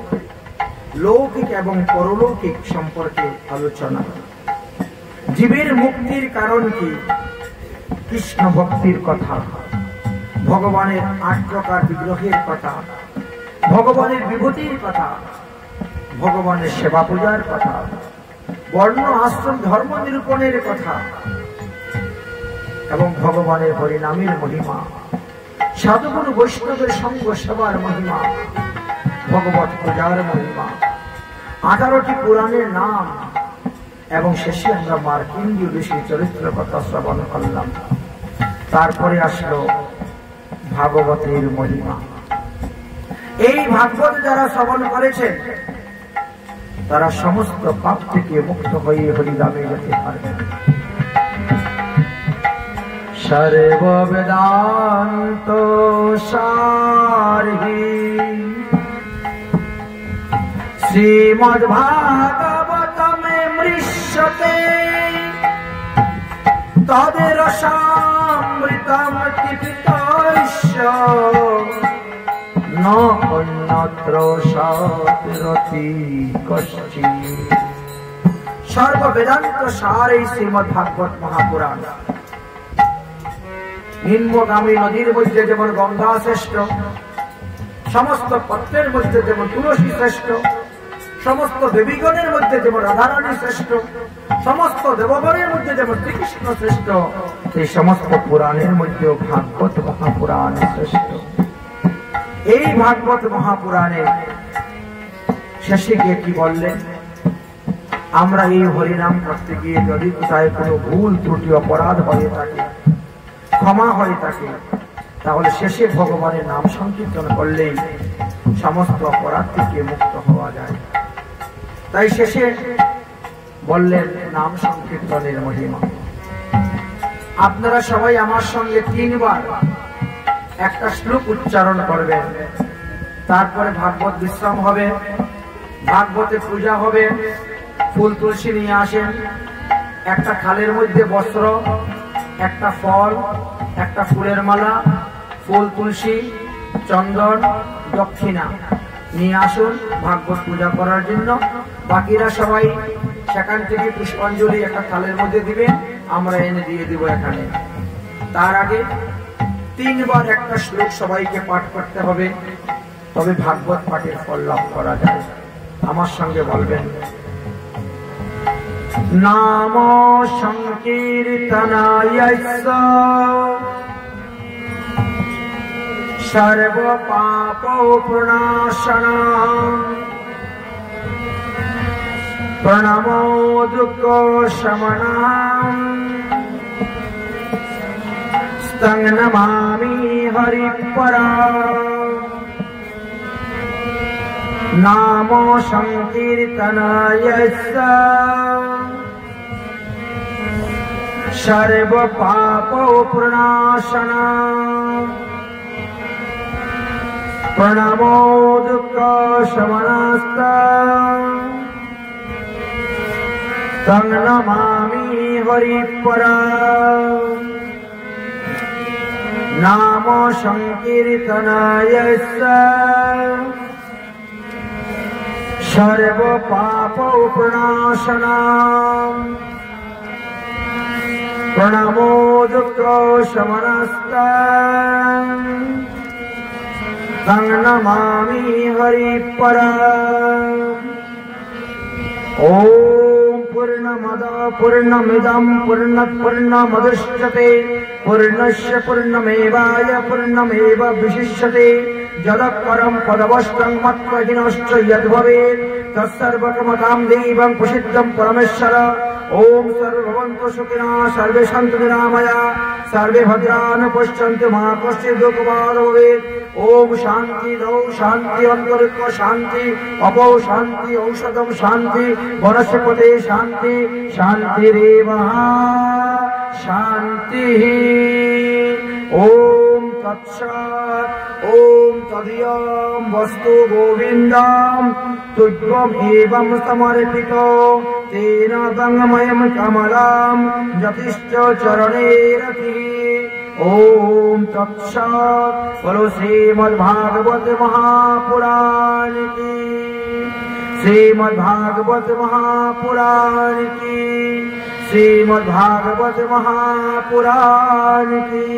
লৌকিক এবং পরলৌকিক সম্পর্কে আলোচনা, জীবের মুক্তির কারণ কি, কৃষ্ণ ভক্তির কথা, ভগবানের 8 প্রকার বিগ্রহের কথা, ভগবানের বিভূতির কথা, ভগবানের সেবা পূজার কথা, বর্ণ আশ্রম ধর্ম নিরূপণের কথা, এবং ভগবানের হরিনামের মহিমা, সাধুগুরু বৈষ্ণবের সঙ্গ সেবার মহিমা, ভগবত পূজার মহিমা, 18টি পুরাণের নাম, এবং শেষে আমরা মার্কিন্ডীয় ঋষি চরিত্র কথা শ্রবণ করলাম। তারপরে আসলো ভাগবতের মহিমা। এই ভাগবত যারা শ্রবণ করেছেন তারা সমস্ত পাপ থেকে মুক্ত হয়ে হরিধামে যেতে পারবেন। সর্ব বেদান্ত সারহি শ্রীমদ্ ভাগবতমে মৃষ্যতে তদের রসামৃতম তিপিতস্য ন অন্যত্র সাতিরতি কশ্চিৎ। সর্ববেদান্ত সার এই শ্রীমদ্ ভাগবত মহাপুরাণ। নিম্নগামী নদীর মধ্যে যেমন গঙ্গা শ্রেষ্ঠ, সমস্ত পত্রের মধ্যে যেমন তুলসী শ্রেষ্ঠ, সমস্ত দেবীগণের মধ্যে যেমন রাধারানী শ্রেষ্ঠ, সমস্ত দেবগণের মধ্যে যেমন শ্রীকৃষ্ণ শ্রেষ্ঠ, এই সমস্ত পুরাণের মধ্যেও ভাগবত মহাপুরাণ শ্রেষ্ঠ। এই ভাগবত মহাপুরাণে শেষে গিয়ে কি বললেন? আমরা এই হরিনাম করতে গিয়ে যদি কোথায় কোনো ভুল ত্রুটি অপরাধ হয়ে থাকে, ক্ষমা হয়ে থাকে, তাহলে শেষে ভগবানের নাম সংকীর্তন করলেই সমস্ত অপরাধ থেকে মুক্ত হওয়া যায়। তাই শেষে বললেন নাম সংকীর্তনের মহিমা। আপনারা সবাই আমার সঙ্গে 3 বার একটা শ্লোক উচ্চারণ করবেন। তারপরে ভাগবত বিশ্রাম হবে, ভাগবতে পূজা হবে। ফুল তুলসী নিয়ে আসেন, একটা থালের মধ্যে বস্ত্র, একটা ফল, একটা ফুলের মালা, ফুল তুলসী, চন্দন, দক্ষিণা নিয়ে আসুন ভাগবত পূজা করার জন্য। বাকিরা সবাই সেখান থেকে পুষ্পাঞ্জলি একটা থালের মধ্যে দিবেন, আমরা এনে দিয়ে দিব এখানে। তার আগে 3 বার একটা শ্লোক সবাইকে পাঠ করতে হবে, তবে ভাগবত পাঠের ফল লাভ করা যায়। আমার সঙ্গে বলবেন, নাম সংকীর্তনায়স্য সর্ব পাপ প্রণাশনায় প্রণমো দুঃখ শমনায় तं नमामि हरिपराम्। नाम संकीर्तनायस्य सर्व पाप प्रणाशनाय प्रणमो दुःख शमनाय तं नमामि हरिपराम्। नाम संकीर्तनायस्य सर्व पाप प्रणाशनाय प्रणमो दुःख शमनाय तं नमामि हरिपराम्। ॐ पूर्णमद पूर्णमिदं पूर्णात् पूर्णमुदच्यते पूर्णस्य पूर्णमेवाय पूर्णमेवावशिष्यते। यदपरं पदवष्टं मत्त्वहीनश्च यद्भवेत् तत्सर्वकमतां देवं प्रसिद्धं परमेश्वर। ॐ सर्वभवन्तु सुखिनः सर्वे सन्तु निरामया सर्वे भद्राणि पश्यन्तु मा कश्चित् दुःखभाग् भवेत्। ॐ शान्ति दौ शान्ति अन्तरिक्ष शान्ति अपौ शान्ति औषधं शान्ति वनस्पते शान्ति शान्तिरेव शान्तिः। ॐ तत्सत्। ॐ तदीयं वस्तु गोविन्दं तुभ्यम् एवं समर्पितो तेन गङ्गमयं कमलं यतिश्च चरणे रतिः। ॐ तत्सत्। बोलो श्रीमद्भागवत महापुराण की, श्रीमद्भागवत महापुराण की, श्रीमद्भागवत महापुराण की।